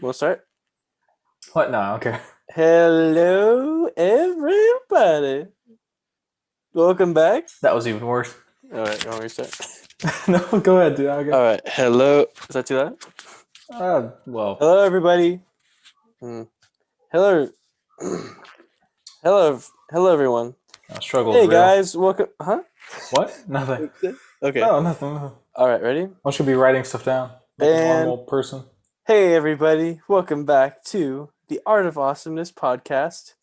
We'll start. What? No, I don't care. Hello, everybody. Welcome back. That was even worse. All right, you want me to start? No, go ahead, dude. Okay. All right. Hello. Is that too loud? Well, Hello, everybody. Hello. Hello, everyone. I struggled Hey, real. guys. Welcome. Huh? What? Nothing. Okay. No, nothing. All right. Ready? I should be writing stuff down like a And normal person. hey, everybody. Welcome back to the Art of Awesomeness podcast,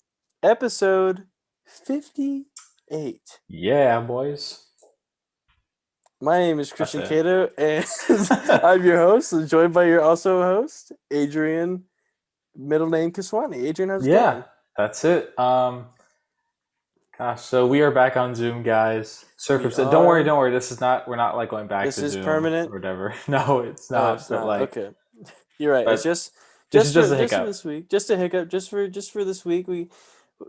episode 58. Yeah, boys. My name is That's Christian it. Caito, and I'm your host, joined by your also host, Adrian, middle name Kiswani. Adrian, how's it going? That's it. Gosh, so we are back on Zoom, guys. Don't worry, don't worry. This is not. We're not like going back This to is Zoom permanent. or whatever. No, it's Oh, not. it's But not. like, Okay, you're right. It's but just this is just a just for hiccup. this week, just a hiccup, just for this week. We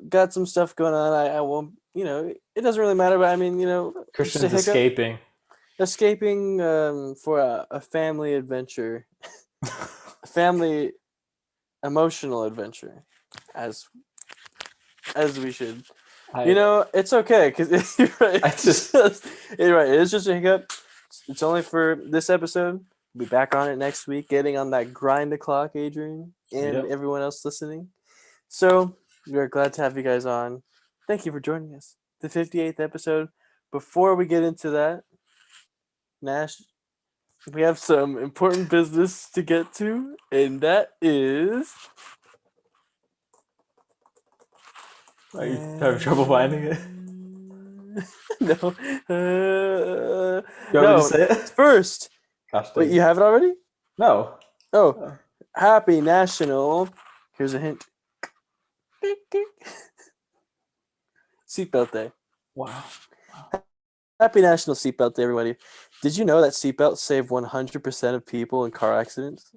got some stuff going on. I won't. It doesn't really matter. But I mean, just a Christian's hiccup. escaping. For a family adventure, a family emotional adventure, as we should. It's okay because you're right. You're right. It is just a hiccup. It's only for this episode. We'll be back on it next week, getting on that grind o'clock, Adrian, and everyone else listening. So we are glad to have you guys on. Thank you for joining us. The 58th episode. Before we get into that, Nash, we have some important business to get to, and that is. Are you having trouble finding it? No. You want me to say it? First. Gosh, Wait, you have it already? No. Oh. Happy National. Here's a hint. Seatbelt Day. Wow. Happy National Seatbelt Day, everybody. Did you know that seatbelts save 100% of people in car accidents?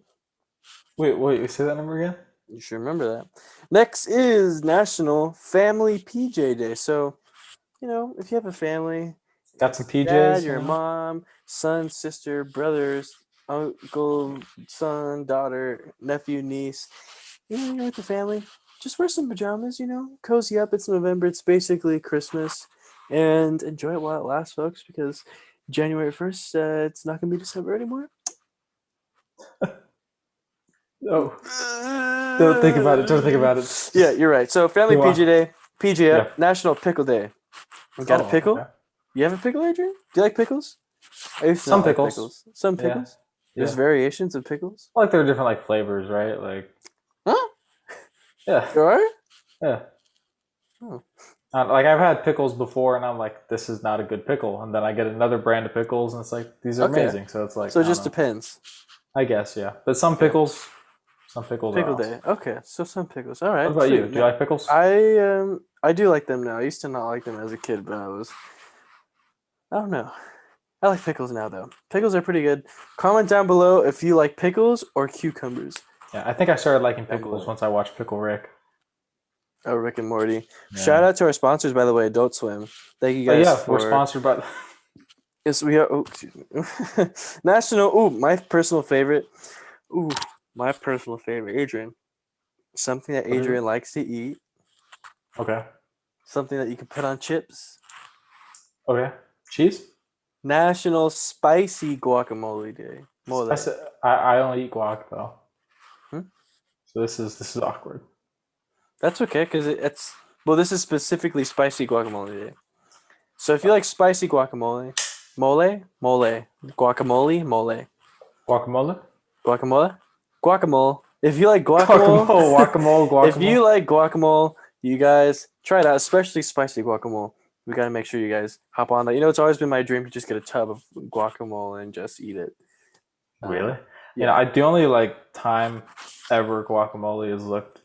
Wait, say that number again? You should remember that. Next is National Family PJ Day. So, if you have a family, got some PJs. Dad, your mom, son, sister, brothers, uncle, son, daughter, nephew, niece, you're with the family, just wear some pajamas, cozy up. It's November. It's basically Christmas. And enjoy it while it lasts, folks, because January 1st, it's not going to be December anymore. No. Don't think about it. Yeah, you're right. So Family PJ Day, PJ up, Yeah. National Pickle Day. You got a pickle? Okay. You have a pickle, Adrian? Do you like pickles? I used to Some not like pickles. Some pickles? Yeah. There's variations of pickles? Like there are different flavors, right? Huh? Yeah. There are? Yeah. Oh. I've had pickles before, and I'm like, this is not a good pickle, and then I get another brand of pickles, and it's like, these are amazing. So it's like, so it just depends. I guess, yeah. But some pickles, Pickle Day. Okay, so some pickles. All right. What about you? Do you like pickles? I do like them now. I used to not like them as a kid, but I don't know. I like pickles now, though. Pickles are pretty good. Comment down below if you like pickles or cucumbers. Yeah, I think I started liking pickles once I watched Pickle Rick. Oh, Rick and Morty. Yeah. Shout out to our sponsors, by the way, Adult Swim. Thank you guys we're sponsored by... Yes, we are. Oh, excuse me. National... Ooh, my personal favorite. Adrian. Something that Adrian likes to eat. Okay. Something that you can put on chips. Okay. Cheese? National Spicy Guacamole Day. I only eat guac, though. So this is awkward. That's okay, because this is specifically spicy guacamole day. So if you like spicy guacamole, guacamole. If you like guacamole, if you like guacamole, you guys try it out, especially spicy guacamole. We got to make sure you guys hop on that. It's always been my dream to just get a tub of guacamole and just eat it. Really? Yeah. The only time ever guacamole has looked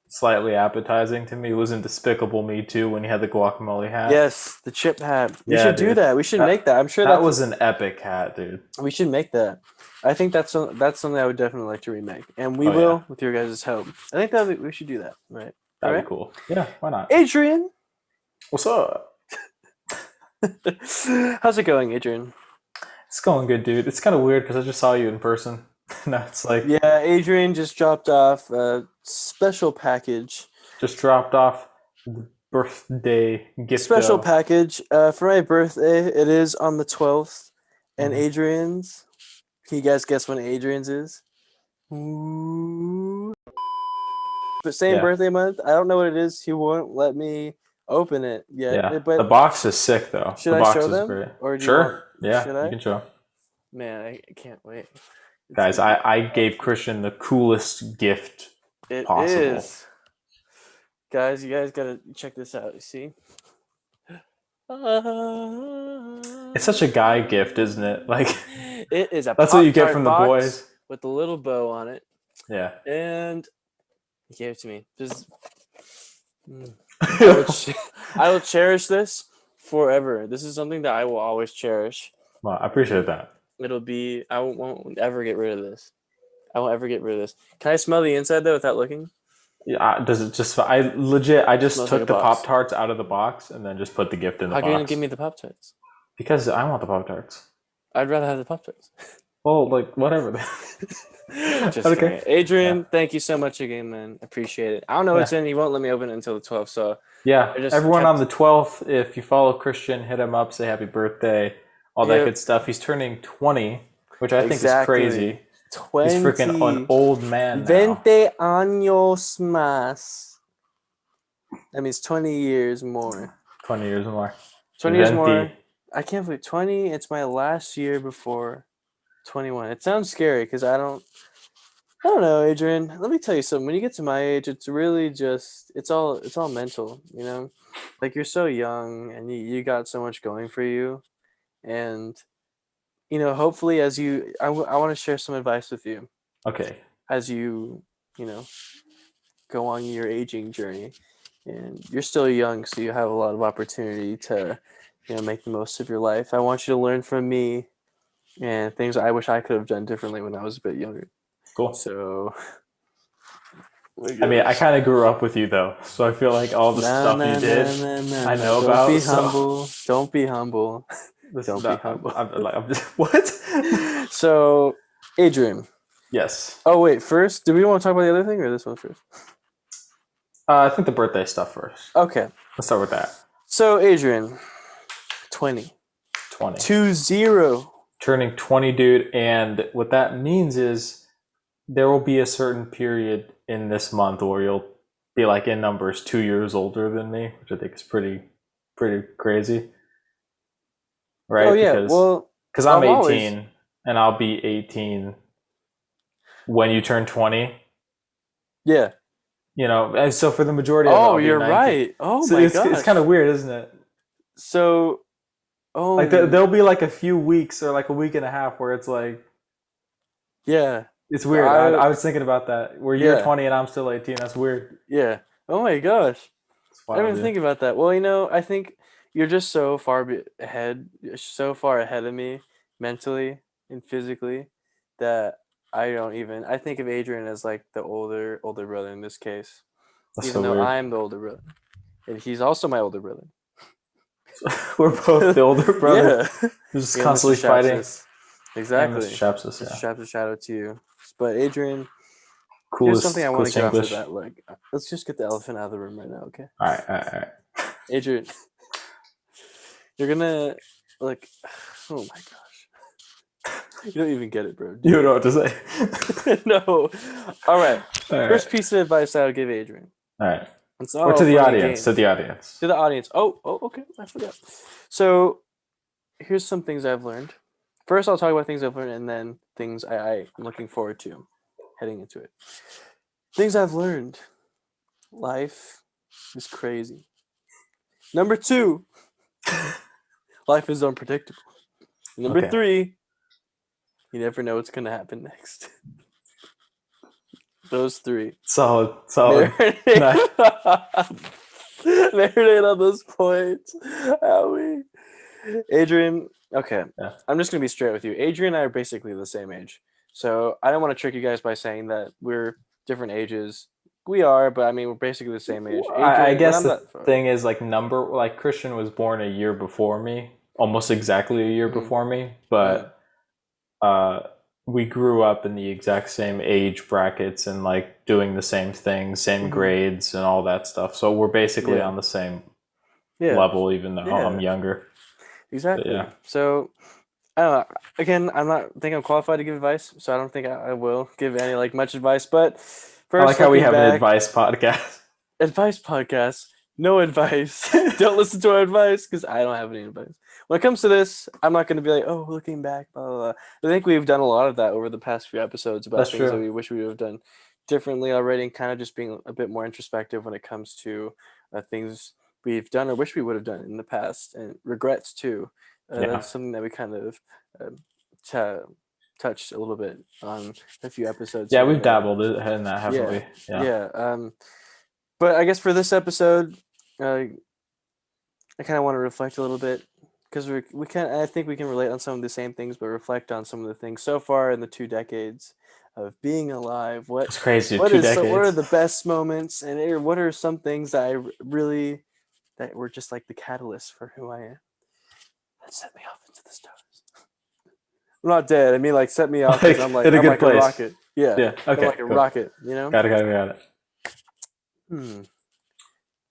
slightly appetizing to me was in Despicable Me 2 when he had the guacamole hat. Yes, the chip hat. We should do that. We should make that. I'm sure that was an epic hat, dude. We should make that. I think that's something I would definitely like to remake, and we will with your guys' help. I think we should do that, right? That'd be cool. Yeah, why not? Adrian, what's up? How's it going, Adrian? It's going good, dude. It's kind of weird because I just saw you in person. No, it's like Yeah, Adrian just dropped off a special package. just dropped off the birthday gift. Special package for my birthday. It is on the 12th, and Adrian's. Can you guys guess when Adrian's is? Ooh. But same birthday month. I don't know what it is. He won't let me open it yet. Yeah, But the box is sick though. Should the I box show is them? great. Or sure. You can show. Man, I can't wait. Guys, I gave Christian the coolest gift possible. It is. Guys, you guys gotta check this out. You see? It's such a guy gift, isn't it? Like it is a. That's what you get from the boys with the little bow on it. Yeah, and he gave it to me. Just, I will cherish this forever. This is something that I will always cherish. Well, I appreciate that. It'll be. I won't ever get rid of this. I won't ever get rid of this. Can I smell the inside though without looking? Yeah, does it just? I just took like the Pop-Tarts out of the box and then just put the gift in the box. How are you gonna give me the Pop-Tarts? Because I want the Pop-Tarts. I'd rather have the Pop-Tarts. Well, like whatever. Just okay. Adrian, thank you so much again, man. Appreciate it. I don't know what's in. He won't let me open it until the 12th. So everyone on the 12th, if you follow Christian, hit him up, say happy birthday, all that good stuff. He's turning 20, which I think is crazy. 20. He's freaking an old man now. 20 años más. That means 20 years more. 20 years more. 20 years more. I can't believe 20. It's my last year before 21. It sounds scary because I don't know, Adrian. Let me tell you something. When you get to my age, it's really just it's all mental, you know? Like you're so young and you got so much going for you. And you know, hopefully I want to share some advice with you. Okay. As you go on your aging journey. And you're still young, so you have a lot of opportunity to, make the most of your life. I want you to learn from me and things I wish I could have done differently when I was a bit younger. Cool. So, I mean, I kind of grew up with you though, so I feel like all the stuff you did, I know about. Don't be humble. Don't be humble. Don't be humble. I'm just what? So, Adrian. Yes. Oh wait, first, do we want to talk about the other thing or this one first? I think the birthday stuff first. Okay. Let's start with that. So, Adrian, 20. 20. Turning 20, dude. And what that means is there will be a certain period in this month where you'll be like in numbers 2 years older than me, which I think is pretty crazy. Right? Oh, yeah. Because I'm 18 and I'll be 18 when you turn 20. Yeah. And so for the majority of it, oh, you're right. Oh, so my gosh. It's kind of weird, isn't it? So, like there'll be like a few weeks or like a week and a half where it's like, yeah, it's weird. I was thinking about that. Where you're 20 and I'm still 18. That's weird. Yeah. Oh my gosh. Wild, I didn't even think about that. Well, I think you're just so far ahead. You're so far ahead of me mentally and physically that I think of Adrian as like the older brother in this case. That's even so though weird. I'm the older brother. And he's also my older brother. We're both the older brother. Yeah. Just constantly fighting. Exactly. Mr. Shapsis, Mr. Shapsis, shout out to you. But Adrian, here's something I want to get off English. of that. Like, let's just get the elephant out of the room right now, okay? All right. Adrian, you're gonna oh my gosh. You don't even get it, bro. You don't know what to say. No. All right. First piece of advice I would give Adrian. All right. Or to the audience. To the audience. To the audience. Oh, okay. I forgot. So, here's some things I've learned. First, I'll talk about things I've learned, and then things I'm looking forward to heading into it. Things I've learned. Life is crazy. Number 2, life is unpredictable. Number 3, you never know what's going to happen next. Those 3. Solid. Marinate on those points. Howie. Adrian, okay. Yeah. I'm just going to be straight with you. Adrian and I are basically the same age. So I don't want to trick you guys by saying that we're different ages. We are, but I mean, we're basically the same age. Adrian, I guess the thing is like Christian was born a year before me, almost exactly a year before me. But we grew up in the exact same age brackets and like doing the same things, same Mm-hmm. grades and all that stuff. So we're basically Yeah. on the same Yeah. level, even though I'm Yeah. younger. But Exactly. yeah. So I don't know. Again, I'm not think I'm qualified to give advice, so I don't think I will give any like much advice. But I like first, how we looking have an back, advice podcast. advice podcast, no advice. Don't listen to our advice because I don't have any advice. When it comes to this, I'm not going to be like, oh, looking back, blah, blah, blah. I think we've done a lot of that over the past few episodes about That's things that true. we wish we would have done differently already, and kind of just being a bit more introspective when it comes to things we've done or wish we would have done in the past, and regrets too. Yeah. That's something that we kind of uh, t- touched a little bit on a few episodes Yeah, here we've and there. dabbled in that, haven't Yeah, we? Yeah. yeah. But I guess for this episode, I kind of want to reflect a little bit because we can. I think we can relate on some of the same things, but reflect on some of the things so far in the 2 decades of being alive. It's crazy. Two What are decades. the best moments, and what are some things that really that were just like the catalyst for who I am that set me off into the stars. I'm not dead. I mean, like set me off because Like in a I'm good like a place. rocket. Yeah, Yeah. I'm Okay. like a Cool. rocket. You know. Got it. Hmm.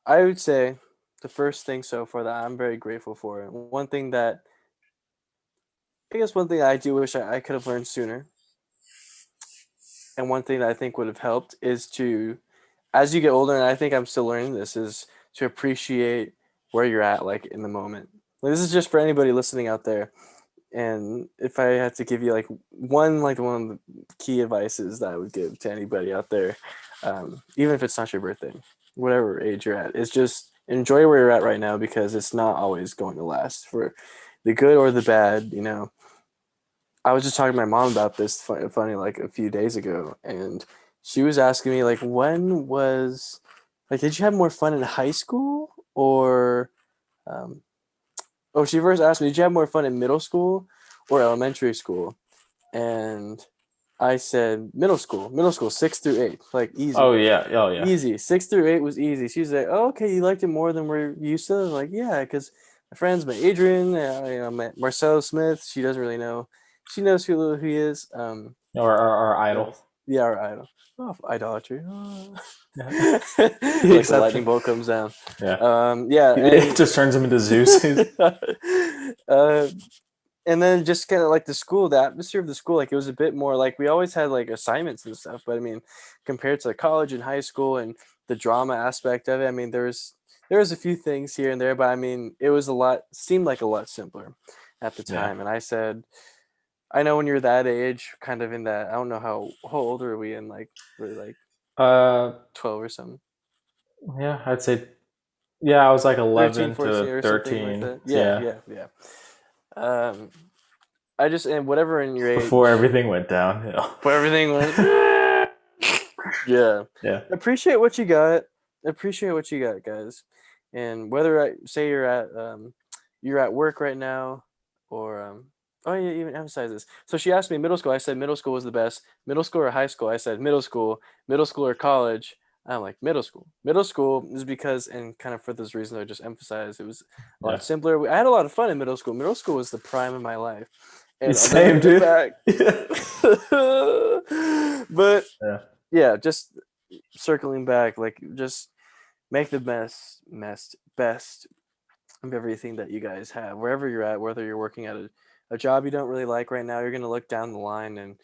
I would say the first thing so far that I'm very grateful for, and one thing that I guess one thing I do wish I could have learned sooner, and one thing that I think would have helped is to, as you get older, and I think I'm still learning this, is to appreciate where you're at, like in the moment. Like, this is just for anybody listening out there. And if I had to give you like one of the key advices that I would give to anybody out there, even if it's not your birthday, whatever age you're at, is just enjoy where you're at right now because it's not always going to last for the good or the bad. You know, I was just talking to my mom about this funny like a few days ago, and she was asking me like, when was like, did you have more fun in high school or um, oh, she first asked me, did you have more fun in middle school or elementary school? And I said middle school. Middle school, 6 through 8, like Oh easy, yeah. Oh yeah. easy. 6 through 8 was easy. She's like, oh, okay, you liked it more than we're used to. I'm like, yeah, because my friends, met Adrian, met Marcelo Smith. She doesn't really know. She knows who he is. Or idol. Yeah, our idol. Oh, idolatry. Oh. Yeah. The Like a lightning exception. bolt comes down. Yeah. Yeah, It and just turns him into Zeus. uh, and then just kind of like the atmosphere of the school, like it was a bit more like we always had like assignments and stuff, but I mean, compared to college and high school and the drama aspect of it, I mean, there was a few things here and there, but I mean, it was seemed like a lot simpler at the Yeah. time. And I said, I know when you're that age, kind of in that, I don't know how old are we in, like really like Uh 12 or something, yeah, I'd say yeah, I was like 13, 11 14 to or something like 13. that. Yeah, Yeah. yeah, yeah. Um, I just, and whatever in your Before age, everything went down. but everything went. Yeah. Yeah. Appreciate what you got. Appreciate what you got, guys. And whether I say you're at work right now or oh yeah, even emphasize this. So she asked me middle school. I said middle school was the best. Middle school or high school? I said middle school. Middle school or college? I'm like middle school. Middle school is because, and kind of for this reason I just emphasized, it was a Yeah. lot simpler. I had a lot of fun in middle school. Middle school was the prime of my life. And then Same, looking dude. back, Yeah. but Yeah. yeah, just circling back, like just make the best of everything that you guys have, wherever you're at, whether you're working at a job you don't really like right now, you're gonna look down the line and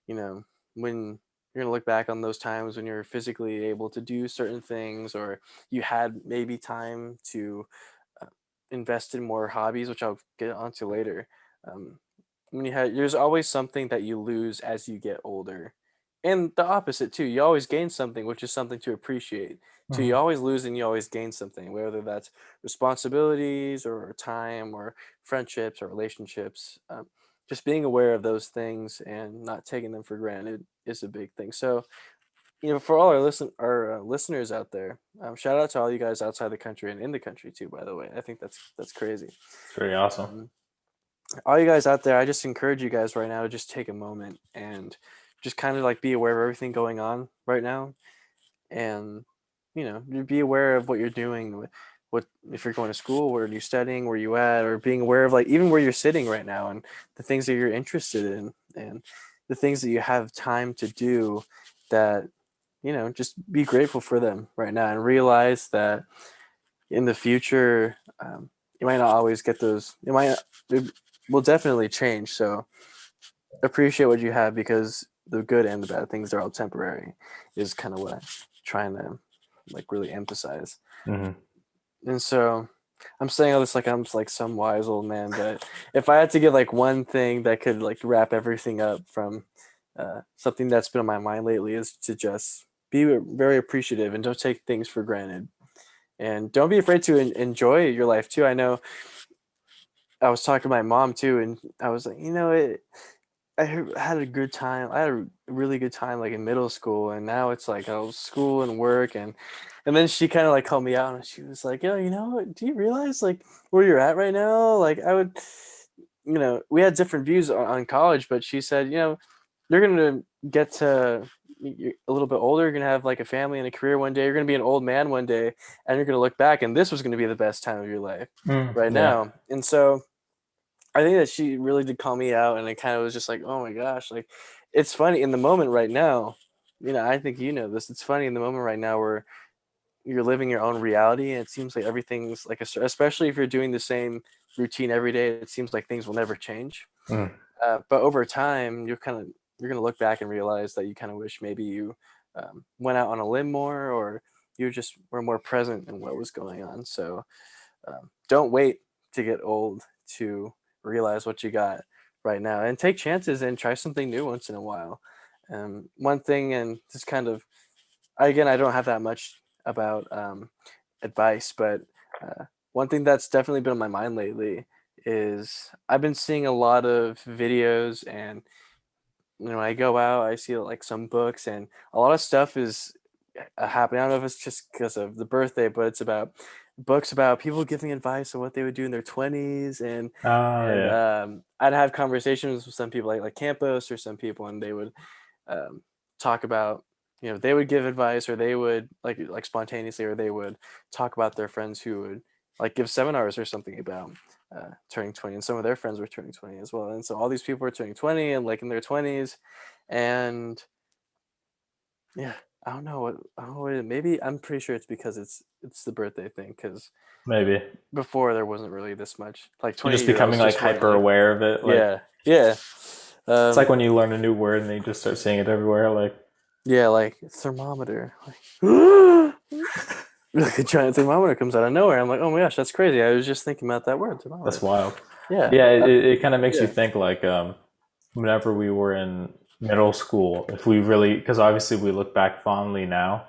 you know, when you're gonna look back on those times when you're physically able to do certain things or you had maybe time to uh, invest in more hobbies, which I'll get onto later. Um, when there's always something that you lose as you get older, and the opposite too. You always gain something, which is something to appreciate. So you Mhm. always lose and you always gain something, whether that's responsibilities or time or friendships or relationships. Just being aware of those things and not taking them for granted is a big thing. So, for all our listeners out there, shout out to all you guys outside the country and in the country too. By the way, I think that's crazy. It's pretty awesome. Um, all you guys out there, I just encourage you guys right now to just take a moment and just kind of like be aware of everything going on right now, and be aware of what you're doing. What if you're going to school? Where are you studying? Where are you at? Or being aware of like even where you're sitting right now and the things that you're interested in. And the things that you have time to do, that just be grateful for them right now and realize that in the future, you might not always get those. It will definitely change. So appreciate what you have, because the good and the bad things are all temporary, is kind of what I'm trying to like really emphasize. Mm-hmm. And so I'm saying all this like I'm like some wise old man, but if I had to give like one thing that could like wrap everything up from something that's been on my mind lately, is to just be very appreciative and don't take things for granted. And don't be afraid to enjoy your life too. I know I was talking to my mom too, and I was like, I had a good time. I had a really good time like in middle school, and now it's like school and work, and then she kind of like called me out, and she was like, "Yo, do you realize like where you're at right now? Like I would, we had different views on college, but she said, you're gonna get to you're a little bit older, you're gonna have like a family and a career one day, you're gonna be an old man one day, and you're gonna look back, and this was gonna be the best time of your life right Yeah. now." And so I think that she really did call me out, and it kind of was just like, oh my gosh, like it's funny in the moment right now. I think this. It's funny in the moment right now where you're living your own reality, and it seems like everything's like especially if you're doing the same routine every day, it seems like things will never change. Mm. But over time, you're gonna look back and realize that you kind of wish maybe you went out on a limb more, or you just were more present in what was going on. So don't wait to get old to realize what you got right now, and take chances and try something new once in a while. One thing, and just kind of, again, I don't have that much about advice, but one thing that's definitely been on my mind lately is I've been seeing a lot of videos, and when I go out, I see like some books, and a lot of stuff is happening. I don't know if it's just because of the birthday, but it's about books about people giving advice on what they would do in their 20s, Oh and yeah. I'd have conversations with some people like Campos or some people, and they would um, talk about, they would give advice, or they would like spontaneously, or they would talk about their friends who would like give seminars or something about turning 20, and some of their friends were turning 20 as well, and so all these people were turning 20 and like in their 20s, and yeah, I don't know maybe I'm pretty sure it's because it's the birthday thing, because Maybe before there wasn't really this much, like you're 20 just year olds becoming like just weren't hyper like, aware of it. Like yeah, yeah. it's like um when you learn a new word and you just start saying it everywhere. Like yeah, like thermometer, like like a giant thermometer comes out of nowhere. I'm like, oh my gosh, that's crazy. I was just thinking about that word, that's thermometer. wild. Yeah. Yeah, it kind of makes you Yeah. think like whenever we were in middle school, if we really, because obviously we look back fondly now,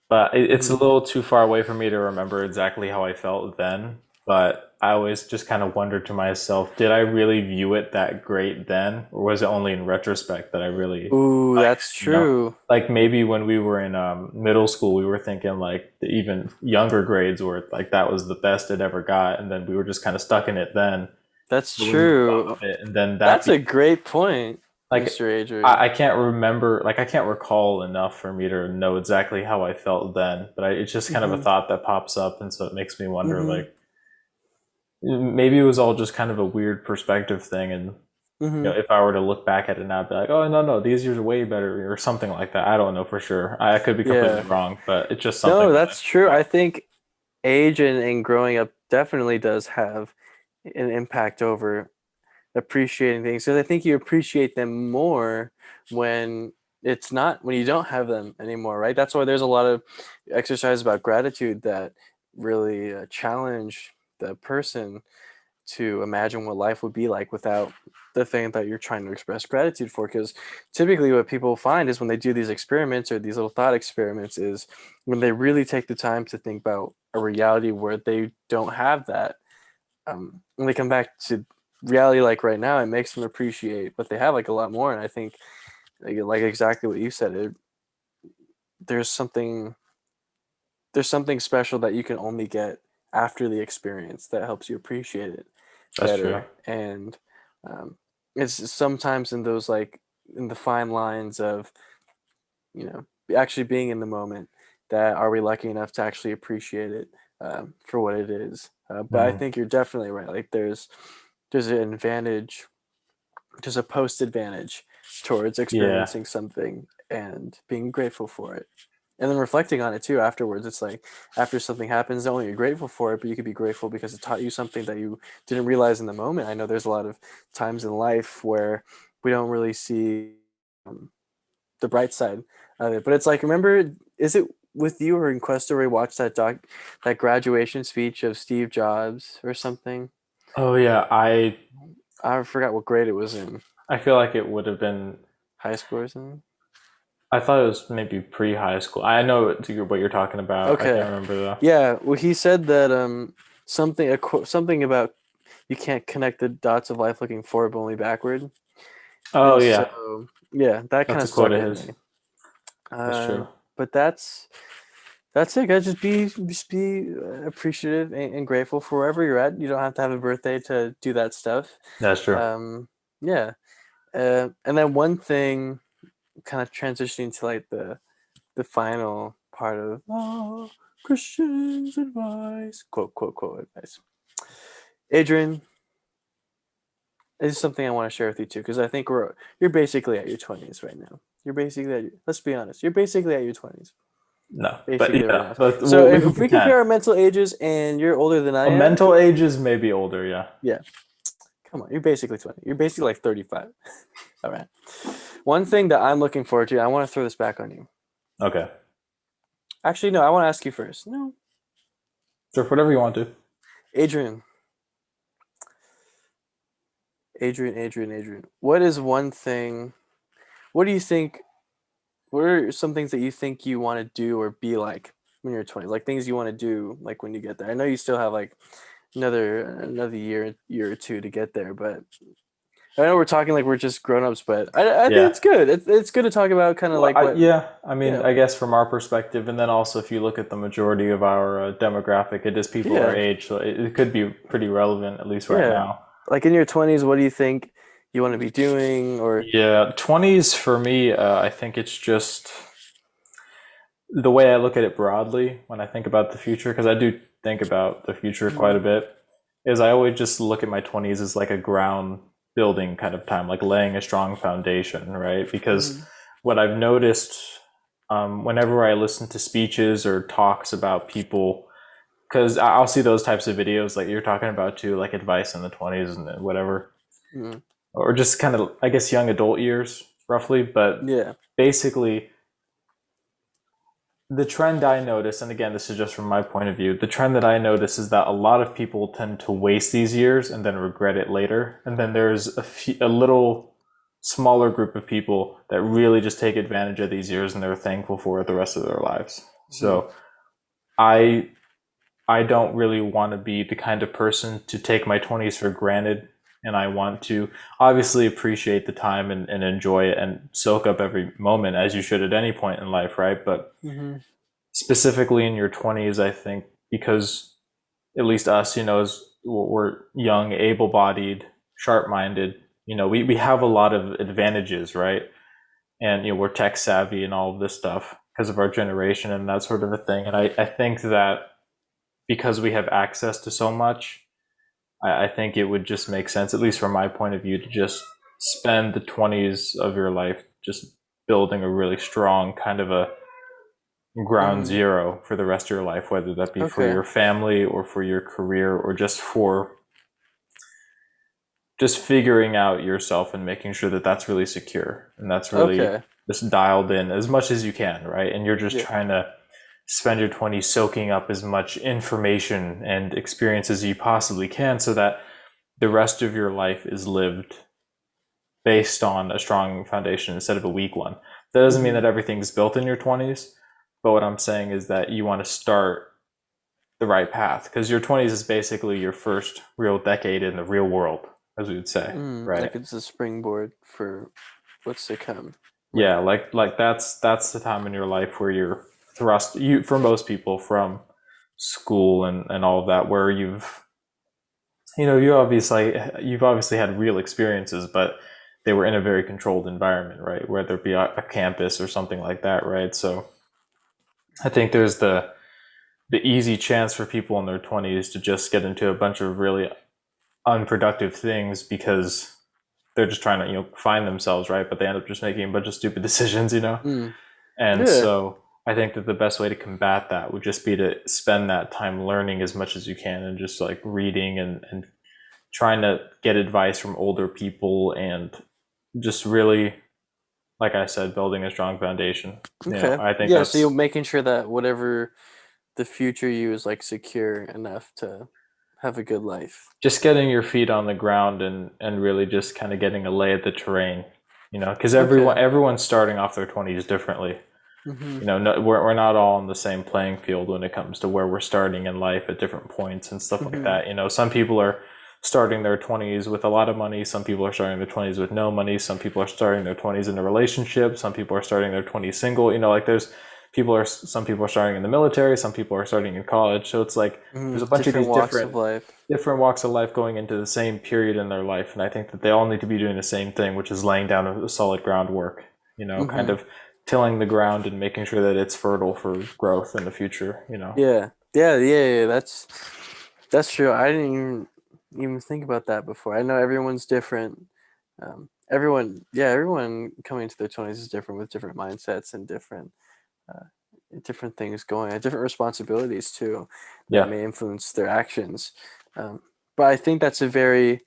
but it's a Hmm. little too far away for me to remember exactly how I felt then. But I always just kind of wondered to myself, did I really view it that great then, or was it only in retrospect that I really Ooh, liked that's it? You know, true. like maybe when we were in middle school, we were thinking like the even younger grades were like that was the best it ever got, and then we were just kind of stuck in it then. That's So we moved off true. of it, and then that That's a great point, like Mr. Adrian. I can't remember, like I can't recall enough for me to know exactly how I felt then, but it's just kind of a Hmm. thought that pops up, and so it makes me wonder Hmm. like maybe it was all just kind of a weird perspective thing, and Hmm. if I were to look back at it now, I'd be like, oh no, these years are way better or something like that. I don't know for sure. I could be completely Yeah. wrong, but it's just something No, that that's true. I I think age and growing up definitely does have an impact over appreciating things. So I think you appreciate them more when when you don't have them anymore, right? That's why there's a lot of exercise about gratitude that really challenge the person to imagine what life would be like without the thing that you're trying to express gratitude for. Because typically what people find is when they do these experiments or these little thought experiments is when they really take the time to think about a reality where they don't have that, when they come back to reality like right now, it makes them appreciate what they have like a lot more. And I think like exactly what you said, there's something there's something special that you can only get after the experience that helps you appreciate it that's true. better. And um, it's sometimes in those like in the fine lines of actually being in the moment, that are we lucky enough to actually appreciate it for what it is. But I Hmm. think you're definitely right. Like there's an advantage, there's a post advantage towards Yeah. experiencing something and being grateful for it. And then reflecting on it too afterwards. It's like after something happens, not only you're grateful for it, but you could be grateful because it taught you something that you didn't realize in the moment. I know there's a lot of times in life where we don't really see the bright side of it. But it's like, remember, is it with you or in Quest where we watched that graduation speech of Steve Jobs or something? Oh yeah, I forgot what grade it was in. I feel like it would have been. High school or something? I thought it was maybe pre-high school. I know what you're talking about. I Okay. can't remember though. Yeah, well he said that something about you can't connect the dots of life looking forward but only backward. Oh And yeah, so yeah, that kind that's a of quote stuck of with his. me. That's true. But that's it, guys. Just be appreciative and grateful for wherever you're at. You don't have to have a birthday to do that stuff. That's true. Yeah. And then one thing, kind of transitioning to like the final part of Christian's advice, quote quote quote advice. Adrian, this is something I want to share with you too, because I think you're basically at your 20s right now. You're basically let's be honest. You're basically at your 20s. No, but Basically right yeah, now. but So we can if we pretend. compare our mental ages and you're older than I A am, mental age is maybe older. Yeah. yeah, come on, you're basically 20. You're basically like 35. All right. One thing that I'm looking forward to, I want to throw this back on you. Okay. Actually, no, I want to ask you first. No, Sure. Whatever you want to. Adrian, Adrian. What is one thing? What do you think? What are some things that you think you want to do or be like when you're 20? Like things you want to do, like when you get there. I know you still have like another year or two to get there, but I know we're talking like we're just grown ups, but I think Yeah. it's good. It's good to talk about kind of Well, like what, yeah. I mean, yeah, I guess from our perspective, and then also if you look at the majority of our demographic, it is people our yeah, age, so it could be pretty relevant at least right yeah. now. Like in your 20s, what do you think you want to be doing? Or Yeah, 20s for me, I think it's just the way I look at it broadly when I think about the future, because I do think about the future quite a mm, bit, is I always just look at my 20s as like a ground building kind of time, like laying a strong foundation, right? Because mm, what I've noticed whenever I listen to speeches or talks about people, because I'll see those types of videos like you're talking about too, like advice in the 20s and whatever, mm, or just kind of, I guess, young adult years roughly. But yeah, basically, the trend I notice, and again, this is just from my point of view, the trend that I notice is that a lot of people tend to waste these years and then regret it later. And then there's a little smaller group of people that really just take advantage of these years and they're thankful for it the rest of their lives. mm, So I I don't really want to be the kind of person to take my 20s for granted. And I want to obviously appreciate the time and enjoy it and soak up every moment as you should at any point in life, right? But mm, specifically in your 20s, I think, because at least us, as we're young, able-bodied, sharp-minded, we have a lot of advantages, right? And we're tech savvy and all of this stuff because of our generation and that sort of a thing. And I think that because we have access to so much, I think it would just make sense, at least from my point of view, to just spend the 20s of your life just building a really strong kind of a ground mm. zero for the rest of your life, whether that be for Okay, your family or for your career or just for just figuring out yourself and making sure that that's really secure and that's really okay, just dialed in as much as you can, right? And you're just yeah, trying to spend your 20s soaking up as much information and experience as you possibly can so that the rest of your life is lived based on a strong foundation instead of a weak one. That doesn't mean mm, that everything's built in your 20s, but what I'm saying is that you want to start the right path because your 20s is basically your first real decade in the real world, as we would say, right? like it's a springboard for what's to come. Yeah, Right. like that's the time in your life where you're thrust, you for most people, from school and all of that, where you've obviously had real experiences, but they were in a very controlled environment, right? Whether it be a campus or something like that, right? So I think there's the easy chance for people in their 20s to just get into a bunch of really unproductive things because they're just trying to find themselves, right? But they end up just making a bunch of stupid decisions, Mm. And Yeah. so I think that the best way to combat that would just be to spend that time learning as much as you can and just like reading and trying to get advice from older people and just really, like I said, building a strong foundation. Okay. I think Yeah. So you're that's making sure that whatever the future you is like secure enough to have a good life. just getting your feet on the ground and really just kind of getting a lay of the terrain, because Okay. everyone's starting off their 20s differently. Mm-hmm. No, we're not all on the same playing field when it comes to where we're starting in life at different points and stuff like Mm-hmm. that. Some people are starting their 20s with a lot of money. Some people are starting their 20s with no money. Some people are starting their 20s in a relationship. Some people are starting their 20s single. Like some people are starting in the military. Some people are starting in college. So it's like there's a bunch of Different these walks of life. different walks of life going into the same period in their life. And I think that they all need to be doing the same thing, which is laying down a solid groundwork, kind Mm-hmm. of tilling the ground and making sure that it's fertile for growth in the future. Yeah. Yeah. That's true. I didn't even think about that before. I know everyone's different. Everyone coming into their 20s is different with different mindsets and uh, different things going on, different responsibilities too that Yeah. may influence their actions. But I think that's a very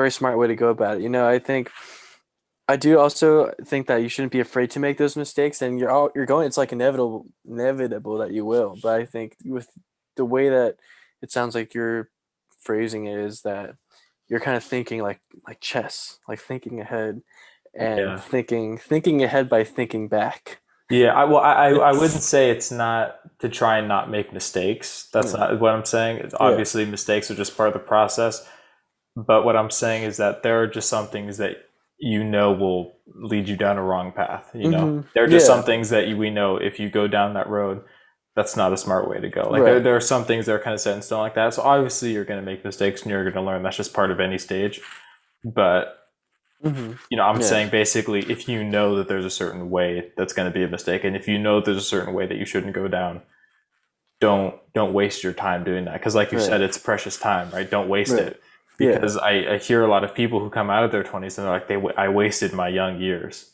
smart way to go about it. I do also think that you shouldn't be afraid to make those mistakes, and you're going. It's like inevitable that you will. But I think with the way that it sounds like you're phrasing it is that you're kind of thinking like chess, like thinking ahead and Yeah. thinking ahead by thinking back. Yeah, I wouldn't say it's not to try and not make mistakes. That's Yeah, not what I'm saying. yeah, Obviously, mistakes are just part of the process. But what I'm saying is that there are just some things that will lead you down a wrong path. There are just some yeah, things that we know if you go down that road, that's not a smart way to go. Like right. there are some things that are kind of set in stone like that. So obviously you're going to make mistakes and you're going to learn. That's just part of any stage. But hmm I'm Yeah, saying basically if you know that there's a certain way that's going to be a mistake, and if you know there's a certain way that you shouldn't go down, don't waste your time doing that, because like you right, said, it's precious time, right? Don't waste right. it, Yeah. because I hear a lot of people who come out of their 20s and they're like, I wasted my young years.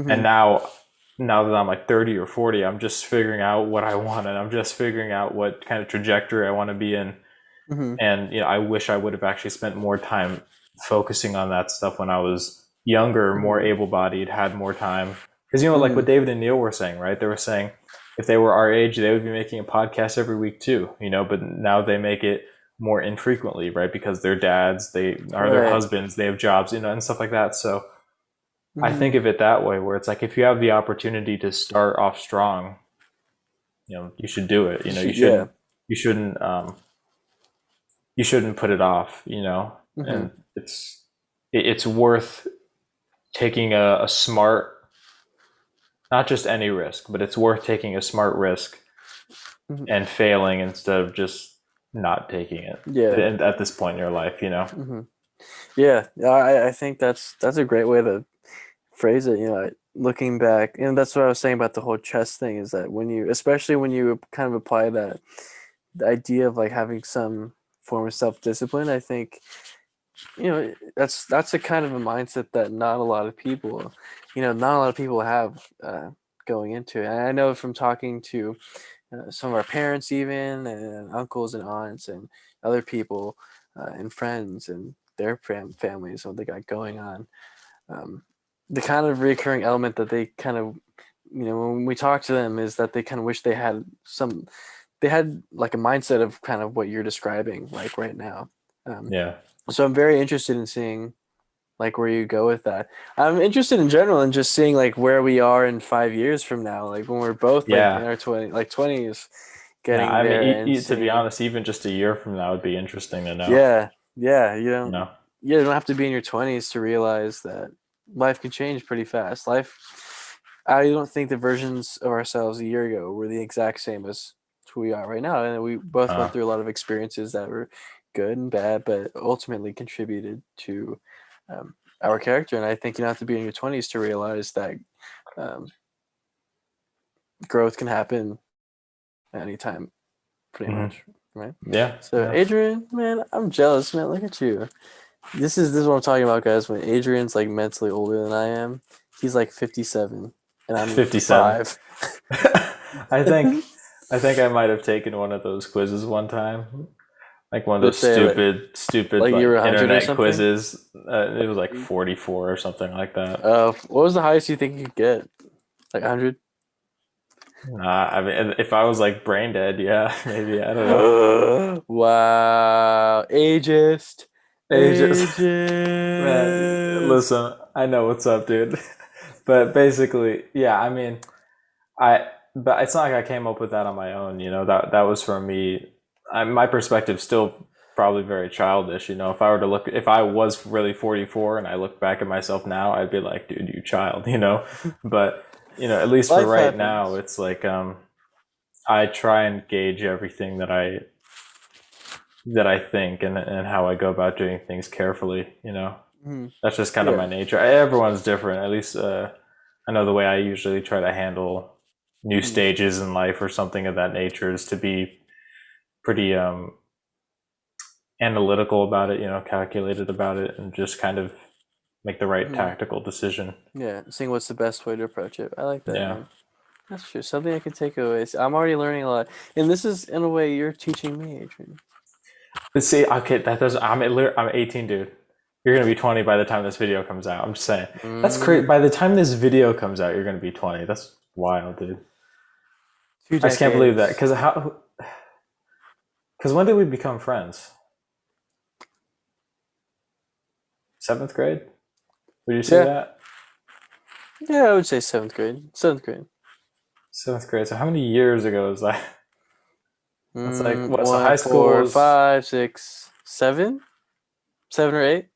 And hmm now that I'm like 30 or 40, I'm just figuring out what I want, and I'm just figuring out what kind of trajectory I want to be in. hmm And I wish I would have actually spent more time focusing on that stuff when I was younger, more hmm able-bodied, had more time. Because like what hmm David and Neil were saying, right? They were saying if they were our age, they would be making a podcast every week too. But now they make it more infrequently, right? Because they're dads, they are their Right. husbands, they have jobs, and stuff like that. So I hmm think of it that way, where it's like if you have the opportunity to start off strong, you should do it. Yeah. You shouldn't you shouldn't put it off. hmm And it's worth taking a smart, not just any risk, but it's worth taking a smart risk hmm and failing instead of just not taking it Yeah. at this point in your life. hmm Yeah. I think that's a great way to phrase it. Looking back, and that's what I was saying about the whole chess thing is that especially when you kind of apply the idea of like having some form of self-discipline, I think that's a kind of a mindset that not a lot of people have going into it. And I know from talking to some of our parents even and uncles and aunts and other people and friends and their families what they got going on, um, the kind of recurring element that they kind of when we talk to them is that they kind of wish they had like a mindset of kind of what you're describing like right now. um, Yeah. so I'm very interested in seeing like where you go with that. I'm interested in general in just seeing like where we are in 5 years from now, like when we're both like in Yeah. our 20s, Yeah. getting I mean, there and to be seeing. honest, even just a year from now would be interesting to know. Yeah, yeah. You know. You don't have to be in your 20s to realize that life can change pretty fast. I don't think the versions of ourselves a year ago were the exact same as who we are right now, and we both went Uh, through a lot of experiences that were good and bad, but ultimately contributed to our character. And I think you don't have to be in your 20s to realize that um, growth can happen anytime, pretty mhm. much, right? Yeah. So, Yeah. Adrian, man, I'm jealous, man. Look at you. This is what I'm talking about, guys. When Adrian's like mentally older than I am, he's like 57, and I'm 57. 5. I think I might have taken one of those quizzes one time, like one of Let's those say stupid like you were like 100 or internet something. quizzes. It was like 44 or something like that. What was the highest you think you could get? Like 100? I mean, if I was like brain dead, yeah, maybe, I don't know. Wow, ageist. Ages. Man, listen, I know what's up, dude. But basically, yeah, I mean, but it's not like I came up with that on my own, you know. That was from me. My perspective's still probably very childish, you know. If I was really 44 and I look back at myself now, I'd be like, dude, you child, you know. But you know, at least for Life right happens. now, it's like I try and gauge everything that I think and how I go about doing things carefully, you know. Mhm. That's just kind of my nature. Everyone's different. At least I know the way I usually try to handle new stages in life or something of that nature is to be pretty analytical about it, you know, calculated about it, and just kind of make the right tactical decision. Yeah, seeing what's the best way to approach it. I like that, Yeah. man. That's true. Something I can take away. I'm already learning a lot, and this is in a way you're teaching me, Adrian. But see, okay, that doesn't. I'm 18, dude. You're gonna be 20 by the time this video comes out. I'm just saying. That's crazy. By the time this video comes out, you're gonna be 20. That's wild, dude. I just can't believe that. Because when did we become friends? 7th grade? Would you say that? Yeah, I would say 7th grade. 7th grade. 7th grade. So how many years ago is that? That's like what? So 1, high 4, school 5, 6, 7, 7 or 8.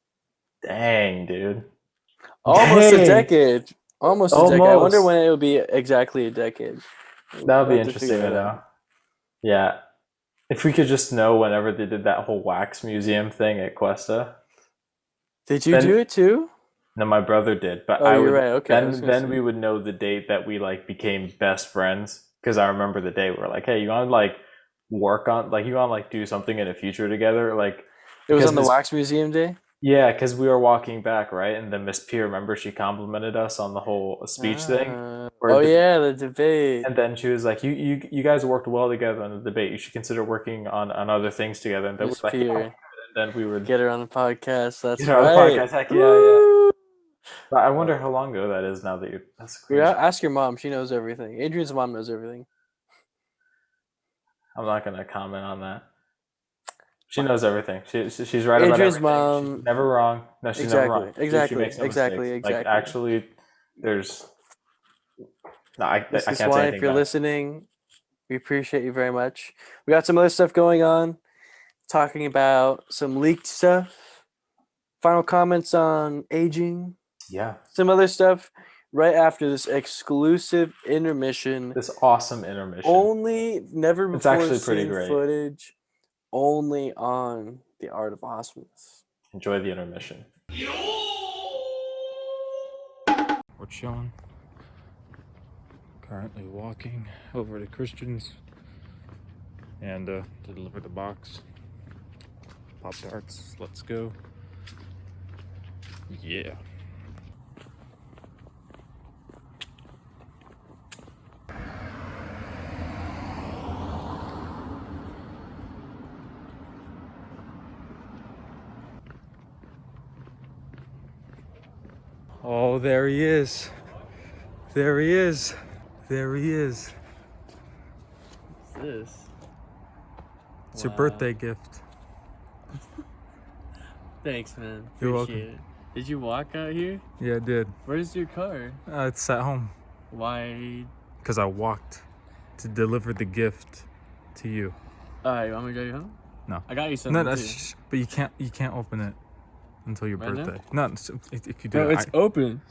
Dang, dude. Almost Dang. a decade. Almost a decade. I wonder when it will be exactly a decade. That would be interesting to know. Yeah. If we could just know whenever they did that whole wax museum thing at Cuesta. Did you do it too? No, my brother did, but you're right. Okay. Then we would know the date that we like became best friends, because I remember the day we were like, hey, you want to like work on like you want to like do something in the future together, like it was on the wax museum day. Yeah, because we were walking back, right, and then Miss P, remember, she complimented us on the whole speech thing. Yeah, the debate. And then she was like, "You guys worked well together on the debate. You should consider working on other things together." And then Miss we're like, P, and then we would get her on the podcast. That's get her on the right. podcast. Heck yeah. But I wonder how long ago that is now that that's crazy. Yeah, ask your mom. She knows everything. Adrian's mom knows everything. I'm not gonna comment on that. She knows everything. She's right about everything. Adrian's mom, she's never wrong. No, she's never wrong. Exactly. She makes no mistakes. Like actually, there's. No, I can't say anything. If you're listening, we appreciate you very much. We got some other stuff going on, talking about some leaked stuff. Final comments on aging. Yeah. Some other stuff right after this exclusive intermission. This awesome intermission. Never before it's actually pretty seen great. Footage. Only on the Art of Awesomeness. Enjoy the intermission. We're chilling. Currently walking over to Christian's and to deliver the box. Pop-Tarts, let's go. Yeah. Oh, there he is. There he is. There he is. What's this? It's your birthday gift. Thanks, man. You're welcome. It. Did you walk out here? Yeah, I did. Where's your car? It's at home. Why? Because I walked to deliver the gift to you. You want me to drive you home? No. I got you something. No, but you can't open it until your birthday. Now? No, if you do. No, it's open.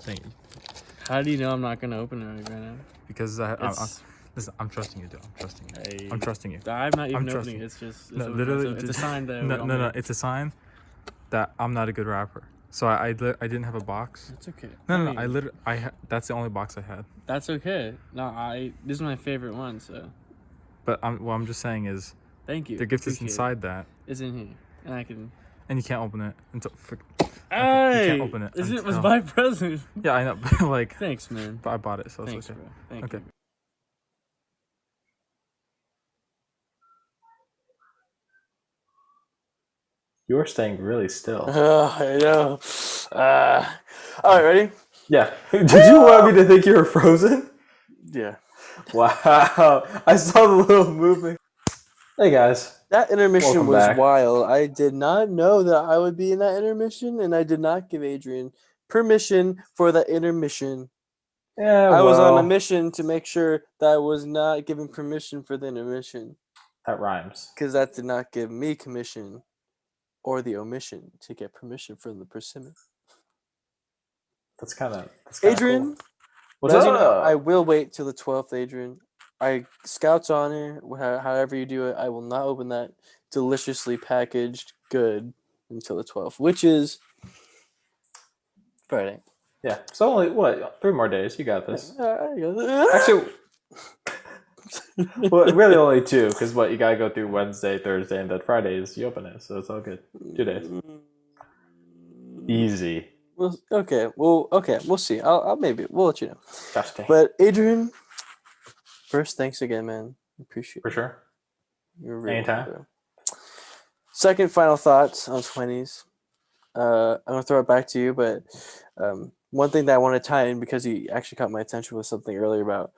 Thank you. How do you know I'm not gonna open it right now? Because listen, I'm trusting you, dude. I'm trusting you. I'm trusting you. I'm not even opening it. It's just literally. It's a sign that no. It's a sign that I'm not a good rapper. So I didn't have a box. That's okay. No. That's the only box I had. That's okay. No, this is my favorite one. So. But what I'm just saying is. Thank you. The gift is inside that. It's in here, and I can. And you can't open it until. Hey, you can't open it. it was my present. Yeah, I know. But like, Thanks, man. I bought it, so it's Thanks, okay. bro. Thank Okay. you. You're staying really still. I know. All right, ready? Yeah. Did you want me to think you were frozen? Yeah. Wow. I saw the little movement. Hey, guys. That intermission Welcome was back. wild. I did not know that I would be in that intermission, and I did not give Adrian permission for the intermission. Yeah, I was on a well, mission to make sure that I was not given permission for the intermission, that rhymes. because that did not give me commission or the omission to get permission from the persimmon. That's kind of Adrian, cool. What's as up? you know, I will wait till the 12th, Adrian. Scout's honor, however you do it, I will not open that deliciously packaged good until the 12th, which is Friday. Yeah. So only, what, 3 more days. You got this. Actually, Actually, well, really only 2, because you got to go through Wednesday, Thursday, and then Fridays you open it. So it's all good. 2 days. Easy. okay. We'll see. We'll let you know. Gosh dang. But Adrian, first, thanks again, man. Appreciate For it. sure. You're really Anytime. welcome, bro. Second, final thoughts on 20s. I'm gonna throw it back to you, but one thing that I want to tie in, because he actually caught my attention, was something earlier about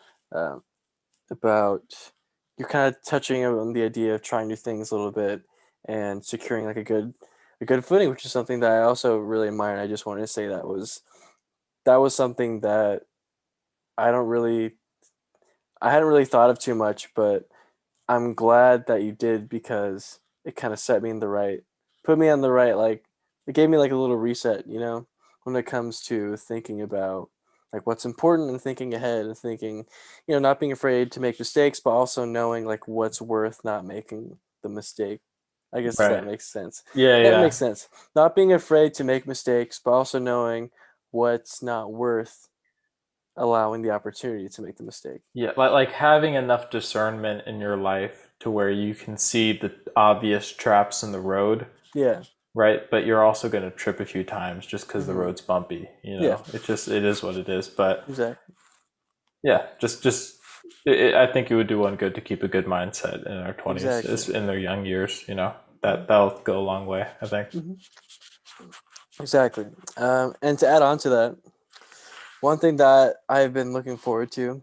you're kind of touching on the idea of trying new things a little bit and securing like a good footing, which is something that I also really admire. And I just wanted to say that was something that I hadn't really thought of too much, but I'm glad that you did, because it kind of set me in the right, put me on the right, like it gave me like a little reset, when it comes to thinking about like what's important and thinking ahead and thinking, not being afraid to make mistakes, but also knowing like what's worth not making the mistake. I guess Right. that makes sense. Yeah, That yeah. makes sense. Not being afraid to make mistakes, but also knowing what's not worth allowing the opportunity to make the mistake. Yeah, like having enough discernment in your life to where you can see the obvious traps in the road. Yeah. Right, but you're also going to trip a few times just because the Mhm. road's bumpy. Yeah. It is what it is. But Exactly. yeah, I think it would do one good to keep a good mindset in our 20s, Exactly. in their young years. That'll go a long way, I think. Exactly. And to add on to that, one thing that I've been looking forward to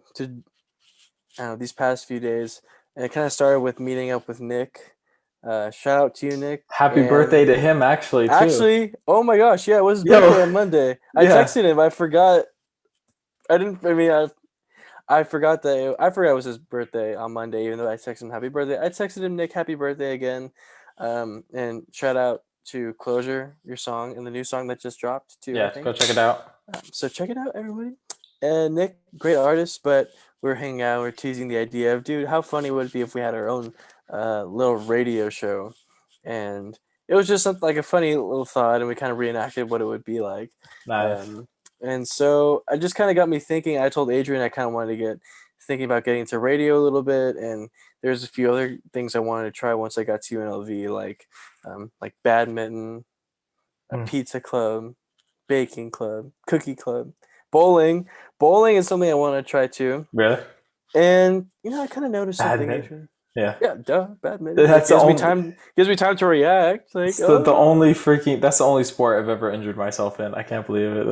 these past few days, and it kind of started with meeting up with Nick. Shout out to you, Nick. Happy birthday to him, actually, too. Actually, oh my gosh, yeah, it was his Yo. birthday on Monday. I Yeah. texted him. I forgot. I forgot that it was his birthday on Monday, even though I texted him happy birthday. I texted him, Nick, happy birthday again. And shout out to Closure, your song, and the new song that just dropped too. Yeah, I think. go check it out. So check it out, everybody. And Nick, great artist, but we're hanging out, we're teasing the idea of, dude, how funny would it be if we had our own little radio show? And it was just something like a funny little thought, and we kind of reenacted what it would be like. Nice. And so it just kind of got me thinking. I told Adrian I kind of wanted to get thinking about getting into radio a little bit, and there's a few other things I wanted to try once I got to UNLV, like badminton, a pizza club, baking club, cookie club, bowling. Bowling is something I want to try too. Really? And I kind of noticed something, Badminton. Adrian. Yeah. Yeah, badminton. That's gives me time to react. Like, it's the only that's the only sport I've ever injured myself in. I can't believe it.